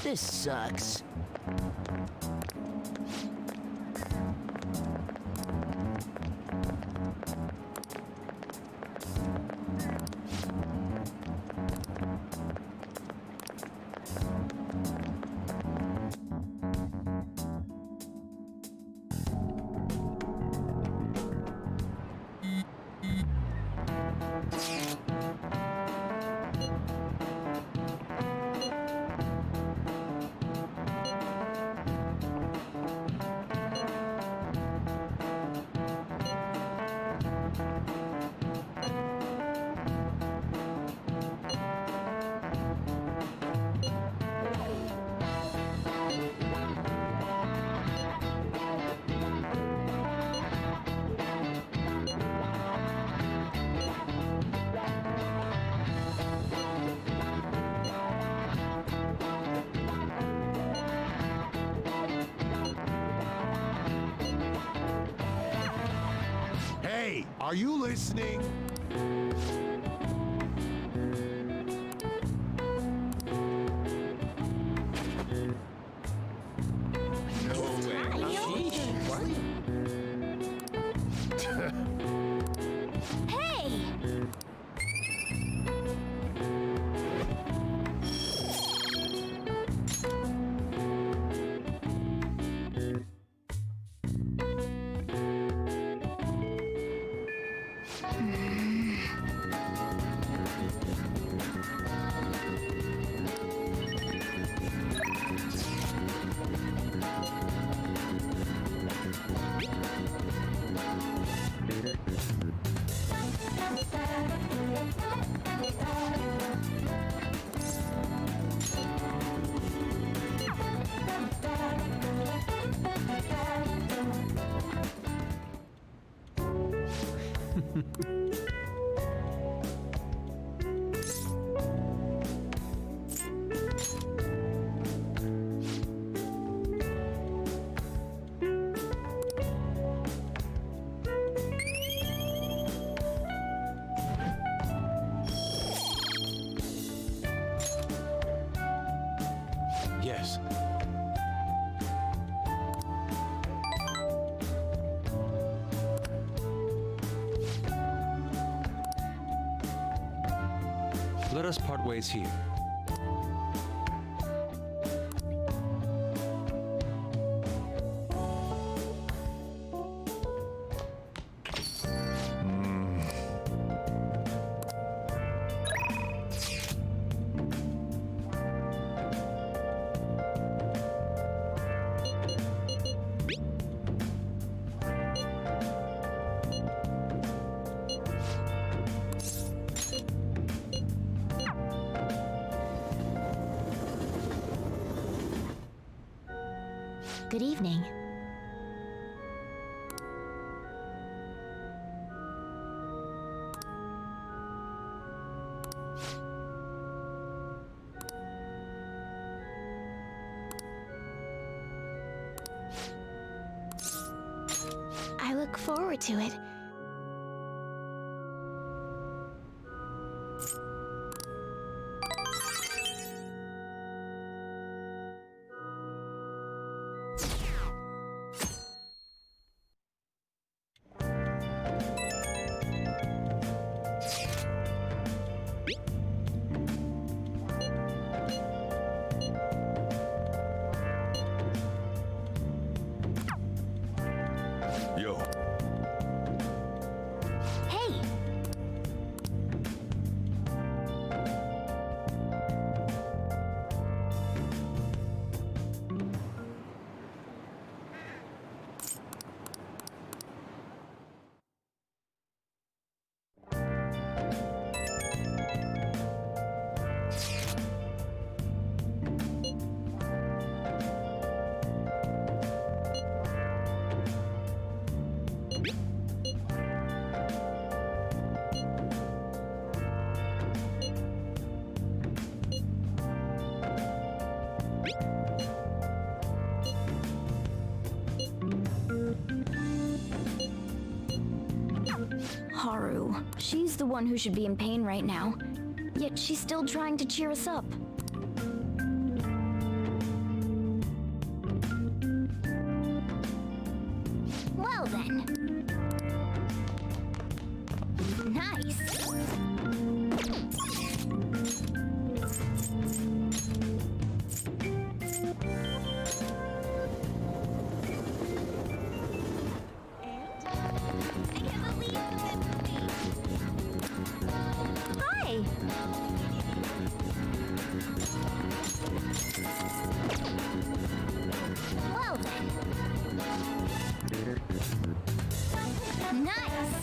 This sucks. Hey, are you listening? Yes. Let us part ways here. Good evening. I look forward to it. Yo. Haru. She's the one who should be in pain right now. Yet she's still trying to cheer us up. Well then. Nice. Hi. Well then. Nice.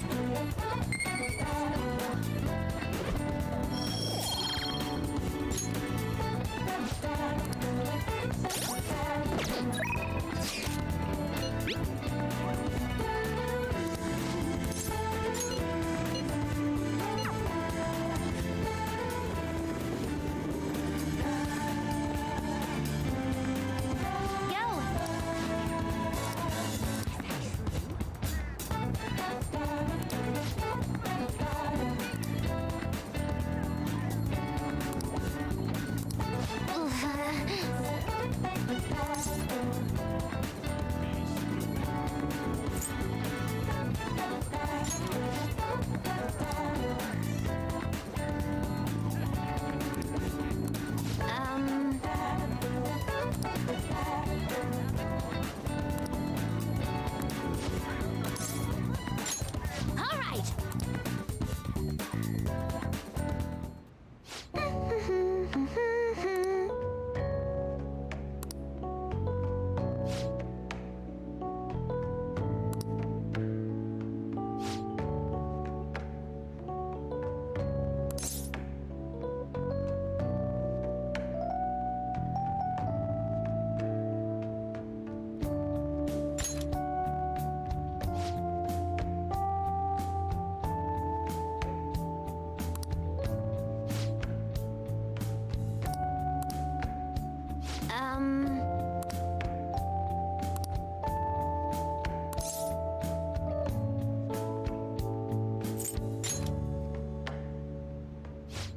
All right.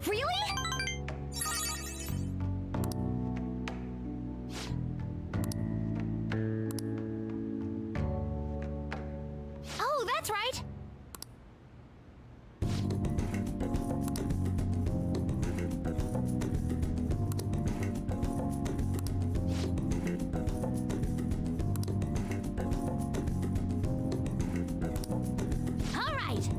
Really? Oh, that's right. All right.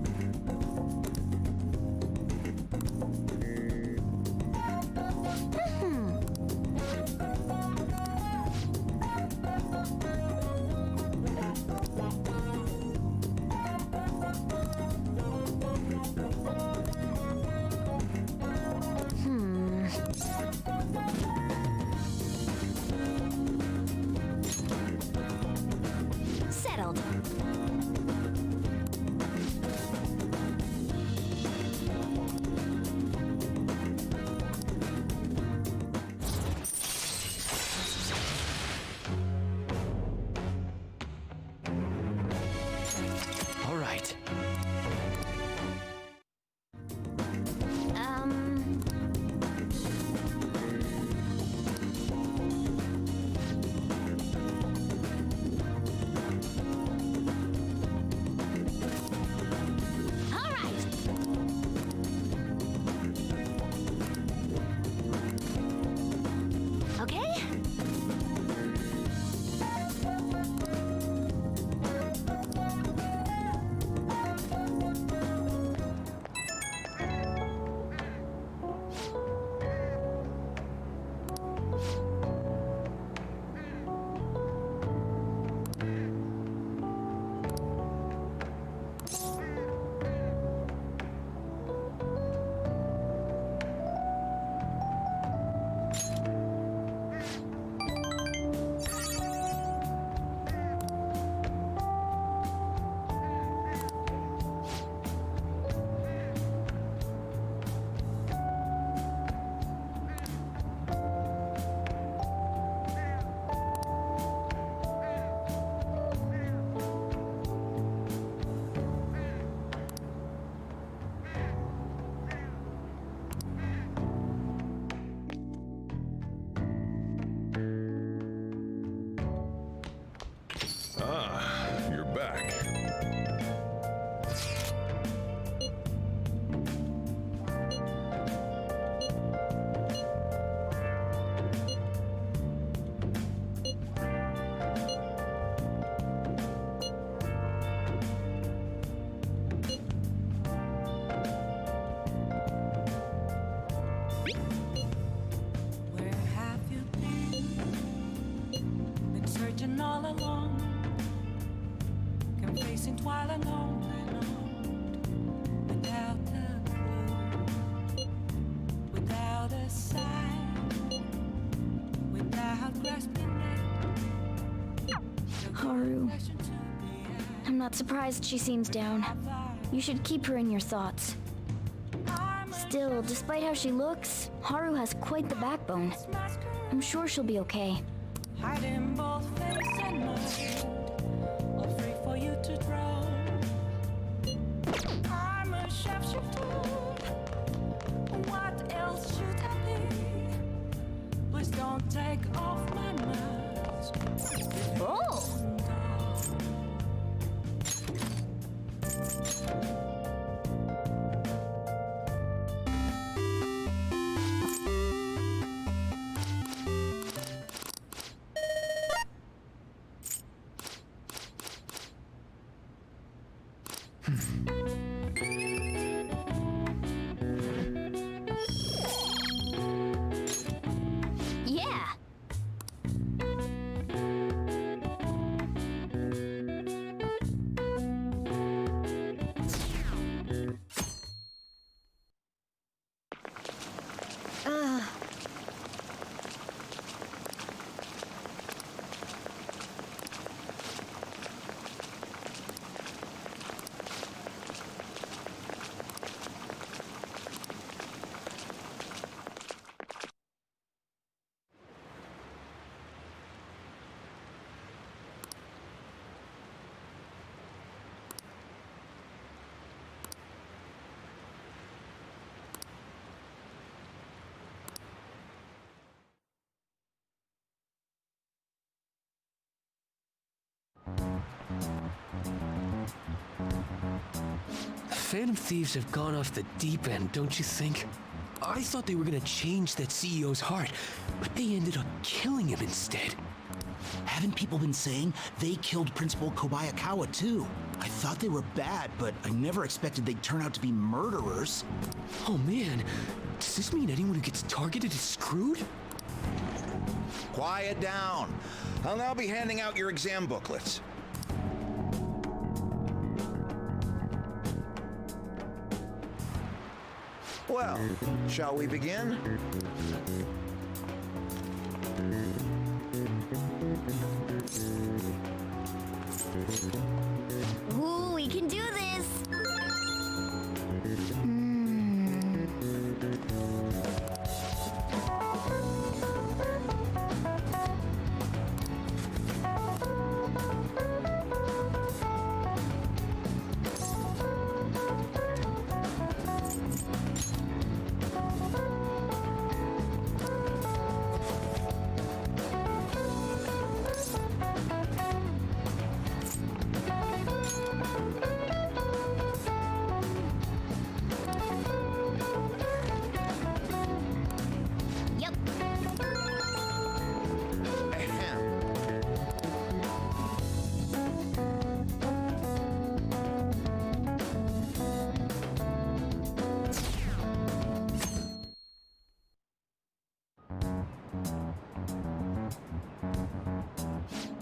Settled. All right. alone can face it while alone and on, without a clue, without a sign, without grasping it. Haru. I'm not surprised she seems down. You should keep her in your thoughts. Still, despite how she looks, Haru has quite the backbone. I'm sure she'll be okay. Hiding both face and mind, all free for you to draw. I'm a sharpshooter. What else should I be? Please don't take off my mask. Oh! Yeah. Phantom Thieves have gone off the deep end, don't you think? I thought they were gonna change that CEO's heart, but they ended up killing him instead. Haven't people been saying they killed Principal Kobayakawa too? I thought they were bad, but I never expected they'd turn out to be murderers. Oh man, does this mean anyone who gets targeted is screwed? Quiet down. I'll now be handing out your exam booklets. Well, shall we begin? Ooh, we can do this!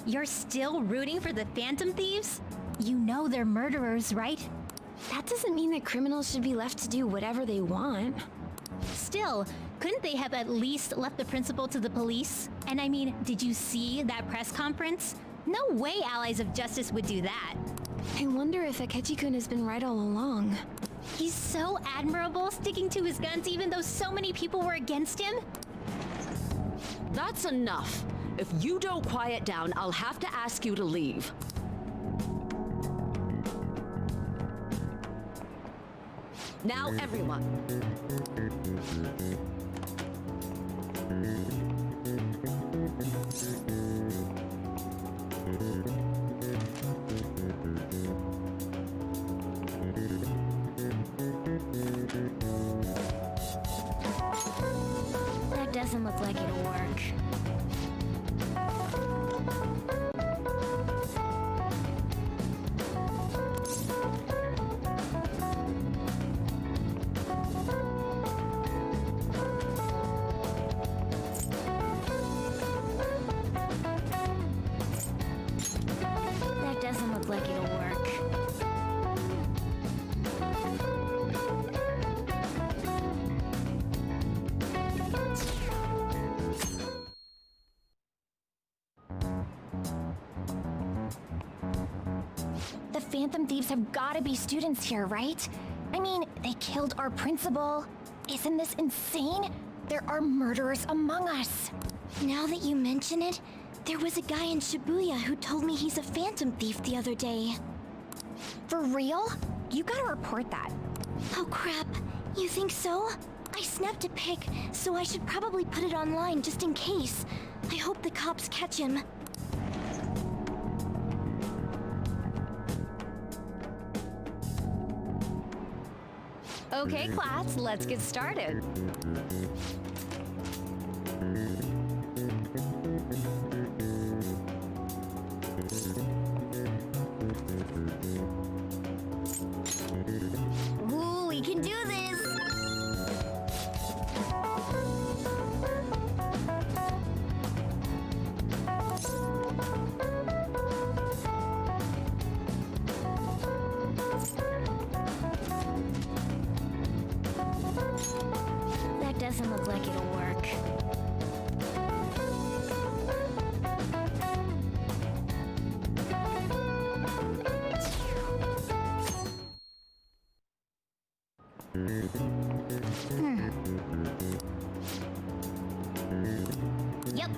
You're still rooting for the Phantom Thieves? You know they're murderers, right? That doesn't mean that criminals should be left to do whatever they want. Still, couldn't they have at least left the principal to the police? And I mean, did you see that press conference? No way Allies of Justice would do that. I wonder if Akechi-kun has been right all along. He's so admirable, sticking to his guns even though so many people were against him. That's enough. If you don't quiet down, I'll have to ask you to leave. Now, everyone. That doesn't look like it'll work. The Phantom Thieves have gotta be students here, right? I mean, they killed our principal. Isn't this insane? There are murderers among us. Now that you mention it, there was a guy in Shibuya who told me he's a phantom thief the other day. For real? You gotta report that. Oh crap, you think so? I snapped a pic, so I should probably put it online just in case. I hope the cops catch him. Okay, class, let's get started. Ooh, we can do this! That doesn't look like it'll work. Yep.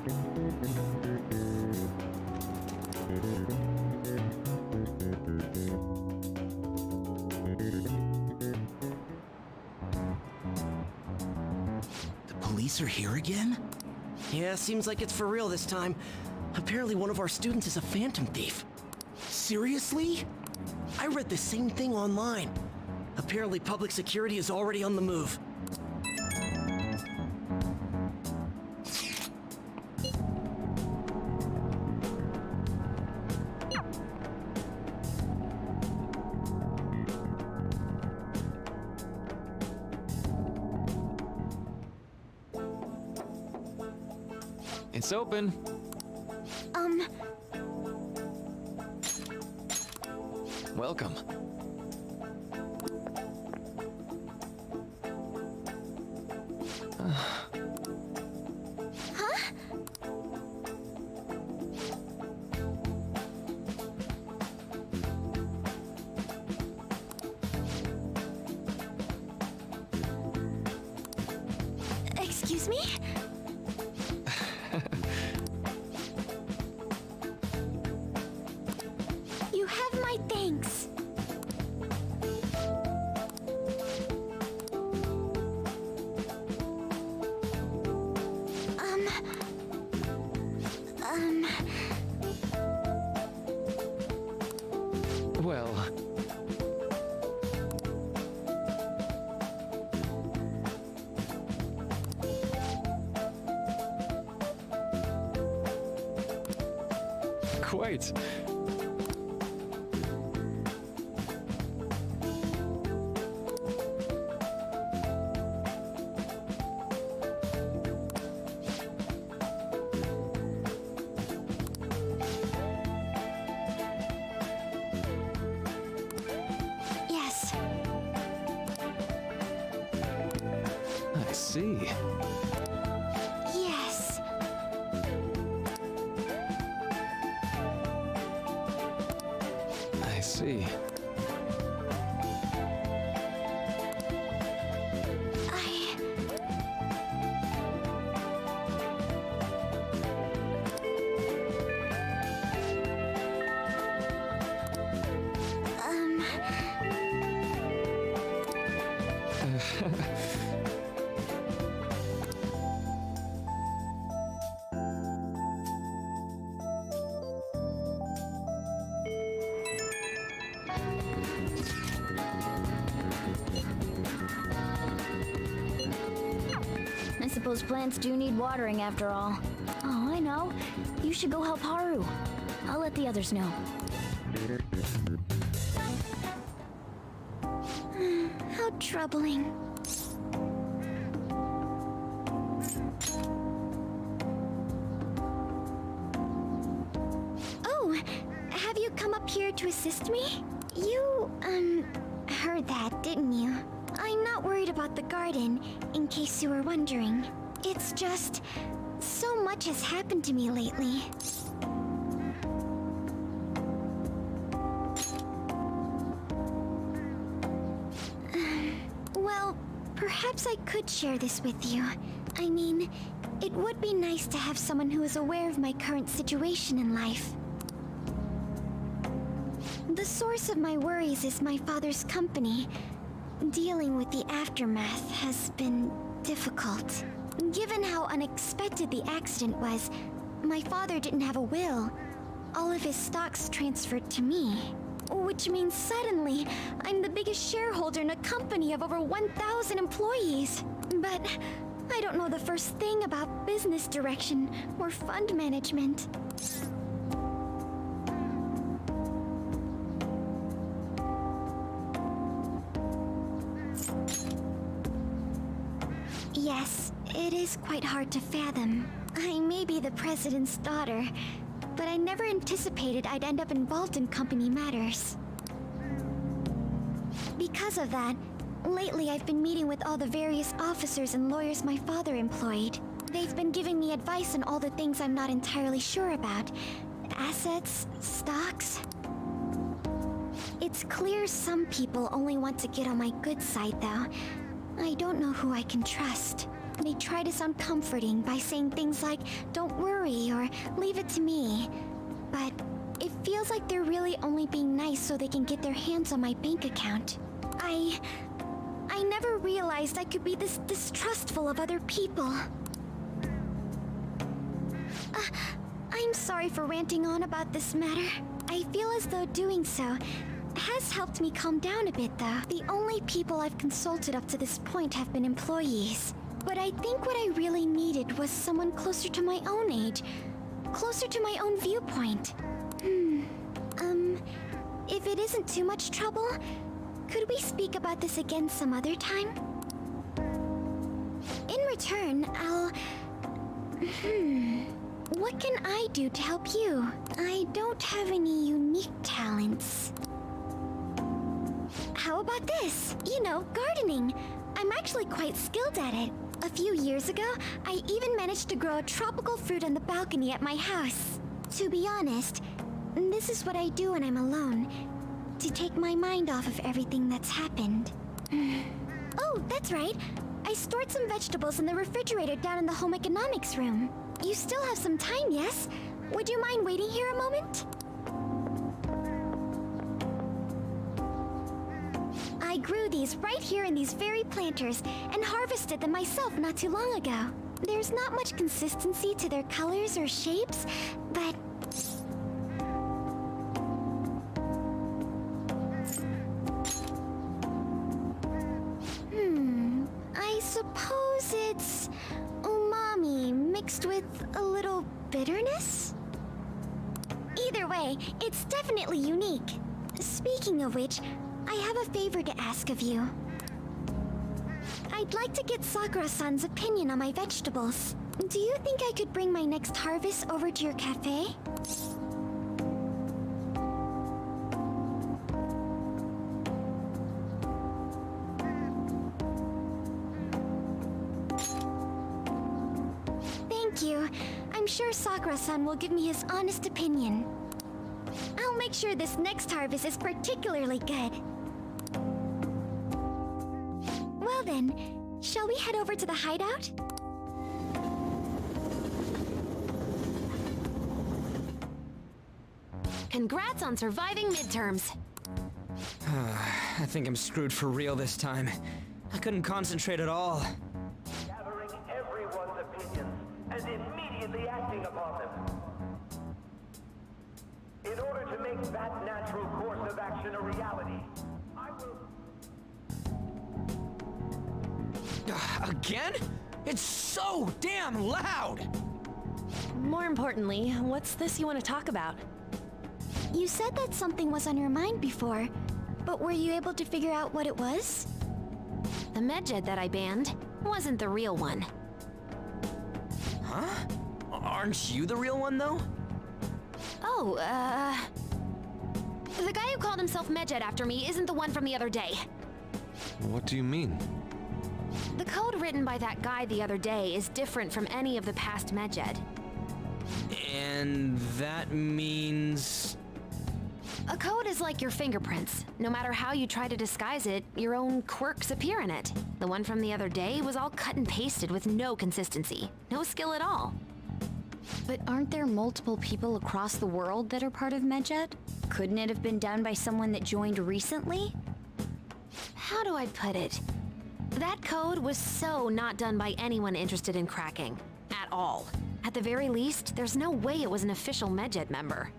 The police are here again? Yeah, seems like it's for real this time. Apparently one of our students is a phantom thief. Seriously? I read the same thing online. Apparently public security is already on the move. It's open. Welcome. Excuse me? You have my thanks. Well, quite. Yes. I see. Yes. I see. I suppose plants do need watering after all. Oh, I know. You should go help Haru. I'll let the others know. How troubling. Oh, have you come up here to assist me? You, heard that, didn't you? I'm not worried about the garden, in case you were wondering. It's just, so much has happened to me lately. Perhaps I could share this with you. I mean, it would be nice to have someone who is aware of my current situation in life. The source of my worries is my father's company. Dealing with the aftermath has been difficult. Given how unexpected the accident was, my father didn't have a will. All of his stocks transferred to me. Which means suddenly, I'm the biggest shareholder in a company of over 1,000 employees. But I don't know the first thing about business direction or fund management. Yes, it is quite hard to fathom. I may be the president's daughter, but I never anticipated I'd end up involved in company matters. Because of that, lately I've been meeting with all the various officers and lawyers my father employed. They've been giving me advice on all the things I'm not entirely sure about. Assets, stocks. It's clear some people only want to get on my good side, though. I don't know who I can trust. They try to sound comforting by saying things like, "Don't worry," or "Leave it to me." But it feels like they're really only being nice so they can get their hands on my bank account. I never realized I could be this distrustful of other people. I'm sorry for ranting on about this matter. I feel as though doing so has helped me calm down a bit, though. The only people I've consulted up to this point have been employees. But I think what I really needed was someone closer to my own age, closer to my own viewpoint. If it isn't too much trouble, could we speak about this again some other time? In return, what can I do to help you? I don't have any unique talents. How about this? You know, gardening. I'm actually quite skilled at it. A few years ago, I even managed to grow a tropical fruit on the balcony at my house. To be honest, this is what I do when I'm alone, to take my mind off of everything that's happened. Oh, that's right. I stored some vegetables in the refrigerator down in the home economics room. You still have some time, yes? Would you mind waiting here a moment? I grew these right here in these very planters and harvested them myself not too long ago. There's not much consistency to their colors or shapes, but... I suppose it's umami mixed with a little bitterness? Either way, it's definitely unique. Speaking of which, I have a favor to ask of you. I'd like to get Sakura-san's opinion on my vegetables. Do you think I could bring my next harvest over to your cafe? Thank you. I'm sure Sakura-san will give me his honest opinion. I'll make sure this next harvest is particularly good. Well then, shall we head over to the hideout? Congrats on surviving midterms. I think I'm screwed for real this time. I couldn't concentrate at all. Gathering everyone's opinions and immediately acting upon them. In order to make that natural course of action a reality, I will... Again? It's so damn loud! More importantly, what's this you want to talk about? You said that something was on your mind before, but were you able to figure out what it was? The Medjed that I banned wasn't the real one. Huh? Aren't you the real one, though? Oh, the guy who called himself Medjed after me isn't the one from the other day. What do you mean? The code written by that guy the other day is different from any of the past Medjed. And that means... A code is like your fingerprints. No matter how you try to disguise it, your own quirks appear in it. The one from the other day was all cut and pasted with no consistency. No skill at all. But aren't there multiple people across the world that are part of Medjed? Couldn't it have been done by someone that joined recently? How do I put it? That code was so not done by anyone interested in cracking. At all. At the very least, there's no way it was an official Medjed member.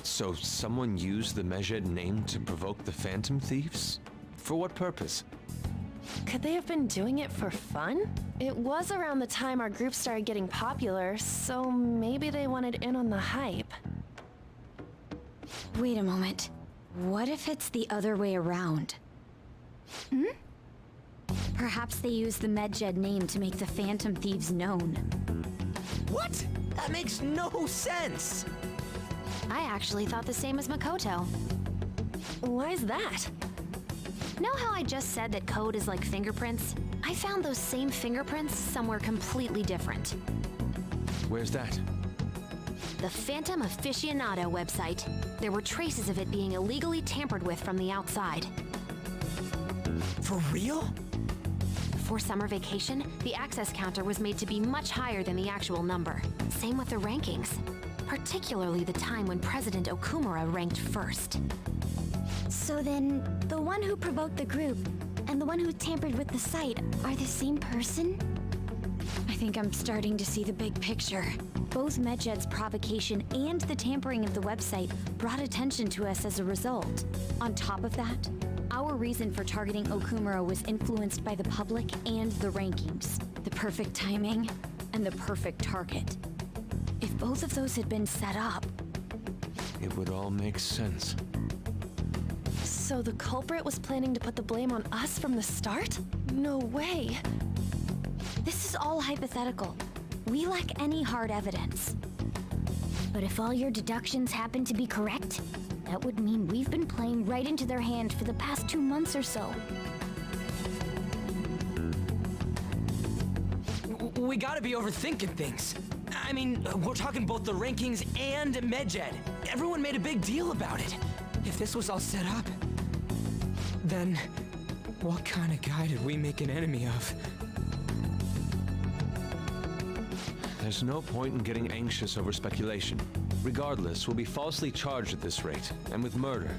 So someone used the Medjed name to provoke the Phantom Thieves? For what purpose? Could they have been doing it for fun? It was around the time our group started getting popular, so maybe they wanted in on the hype. Wait a moment. What if it's the other way around? Perhaps they used the Medjed name to make the Phantom Thieves known. What? That makes no sense! I actually thought the same as Makoto. Why's that? Know how I just said that code is like fingerprints? I found those same fingerprints somewhere completely different. Where's that? The Phantom Aficionado website. There were traces of it being illegally tampered with from the outside. For real? Before summer vacation, the access counter was made to be much higher than the actual number. Same with the rankings. Particularly the time when President Okumura ranked first. So then, the one who provoked the group and the one who tampered with the site are the same person? I think I'm starting to see the big picture. Both Medjed's provocation and the tampering of the website brought attention to us as a result. On top of that, our reason for targeting Okumura was influenced by the public and the rankings. The perfect timing and the perfect target. If both of those had been set up... It would all make sense. So the culprit was planning to put the blame on us from the start? No way. This is all hypothetical. We lack any hard evidence. But if all your deductions happen to be correct, that would mean we've been playing right into their hand for the past 2 months or so. We gotta be overthinking things. I mean, we're talking both the rankings and Medjed. Everyone made a big deal about it. If this was all set up, then what kind of guy did we make an enemy of? There's no point in getting anxious over speculation. Regardless, we'll be falsely charged at this rate, and with murder.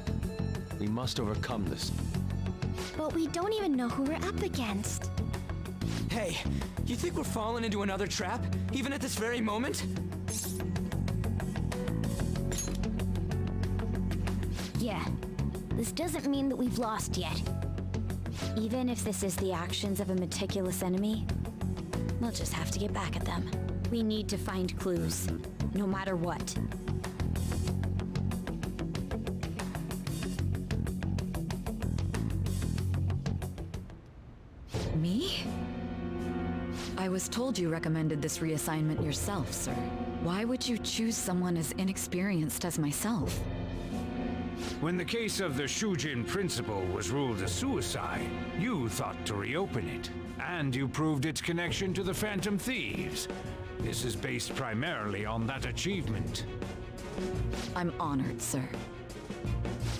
We must overcome this. But we don't even know who we're up against. Hey, you think we're falling into another trap, even at this very moment? Yeah, this doesn't mean that we've lost yet. Even if this is the actions of a meticulous enemy, we'll just have to get back at them. We need to find clues, no matter what. Me? I was told you recommended this reassignment yourself, sir. Why would you choose someone as inexperienced as myself? When the case of the Shujin principal was ruled a suicide, you thought to reopen it, and you proved its connection to the Phantom Thieves. This is based primarily on that achievement. I'm honored, sir.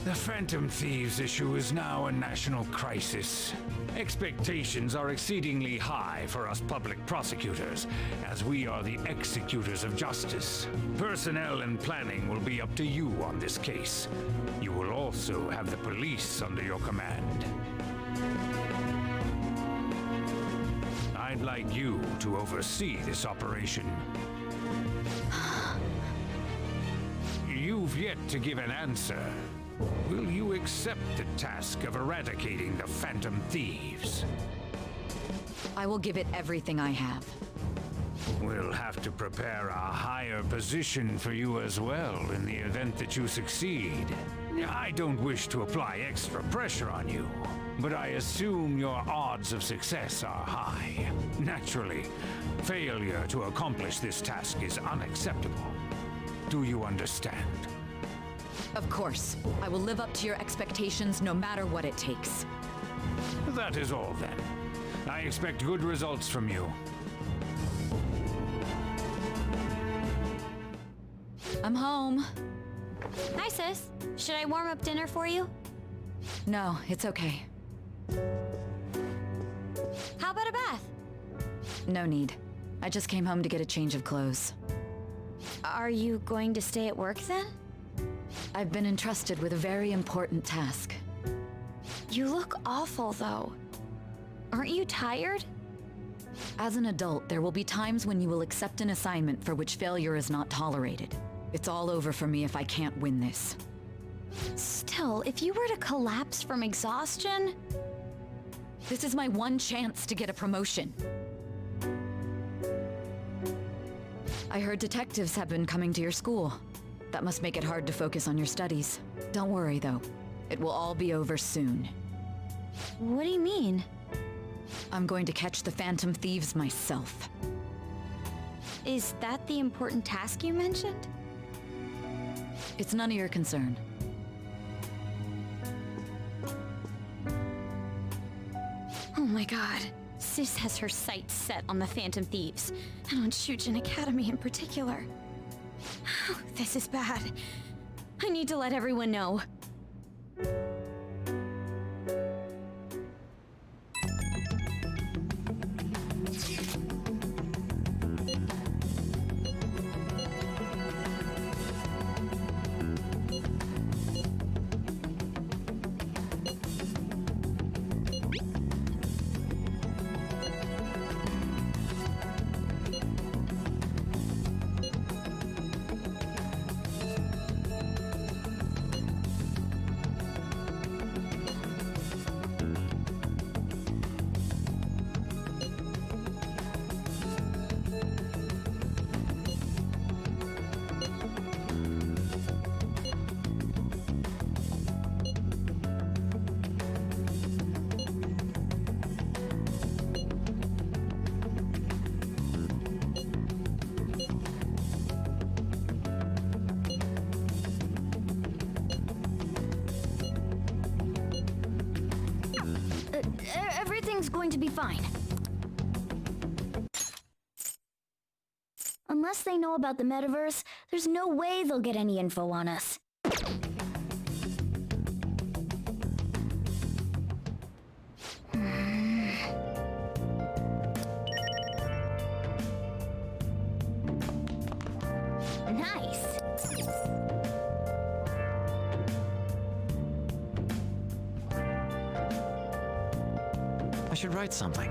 The Phantom Thieves issue is now a national crisis. Expectations are exceedingly high for us public prosecutors, as we are the executors of justice. Personnel and planning will be up to you on this case. You will also have the police under your command. I'd like you to oversee this operation. You've yet to give an answer. Will you accept the task of eradicating the Phantom Thieves? I will give it everything I have. We'll have to prepare a higher position for you as well in the event that you succeed. I don't wish to apply extra pressure on you, but I assume your odds of success are high. Naturally, failure to accomplish this task is unacceptable. Do you understand? Of course. I will live up to your expectations no matter what it takes. That is all then. I expect good results from you. I'm home. Hi, sis. Should I warm up dinner for you? No, it's okay. How about a bath? No need. I just came home to get a change of clothes. Are you going to stay at work then? I've been entrusted with a very important task. You look awful, though. Aren't you tired? As an adult, there will be times when you will accept an assignment for which failure is not tolerated. It's all over for me if I can't win this. Still, if you were to collapse from exhaustion... This is my one chance to get a promotion. I heard detectives have been coming to your school. That must make it hard to focus on your studies. Don't worry, though. It will all be over soon. What do you mean? I'm going to catch the Phantom Thieves myself. Is that the important task you mentioned? It's none of your concern. Oh my god. Sis has her sights set on the Phantom Thieves, and on Shujin Academy in particular. This is bad. I need to let everyone know. Everything's going to be fine. Unless they know about the metaverse, there's no way they'll get any info on us. Nice. I should write something.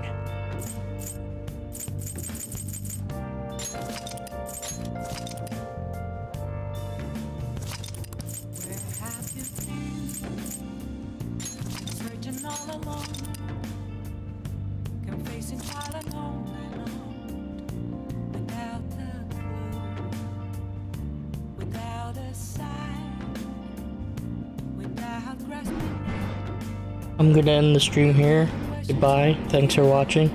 Where have you been? Searching all alone, confessing while alone and on, without a clue, without a sign, without grasping. I'm gonna end the stream here. Goodbye. Thanks for watching.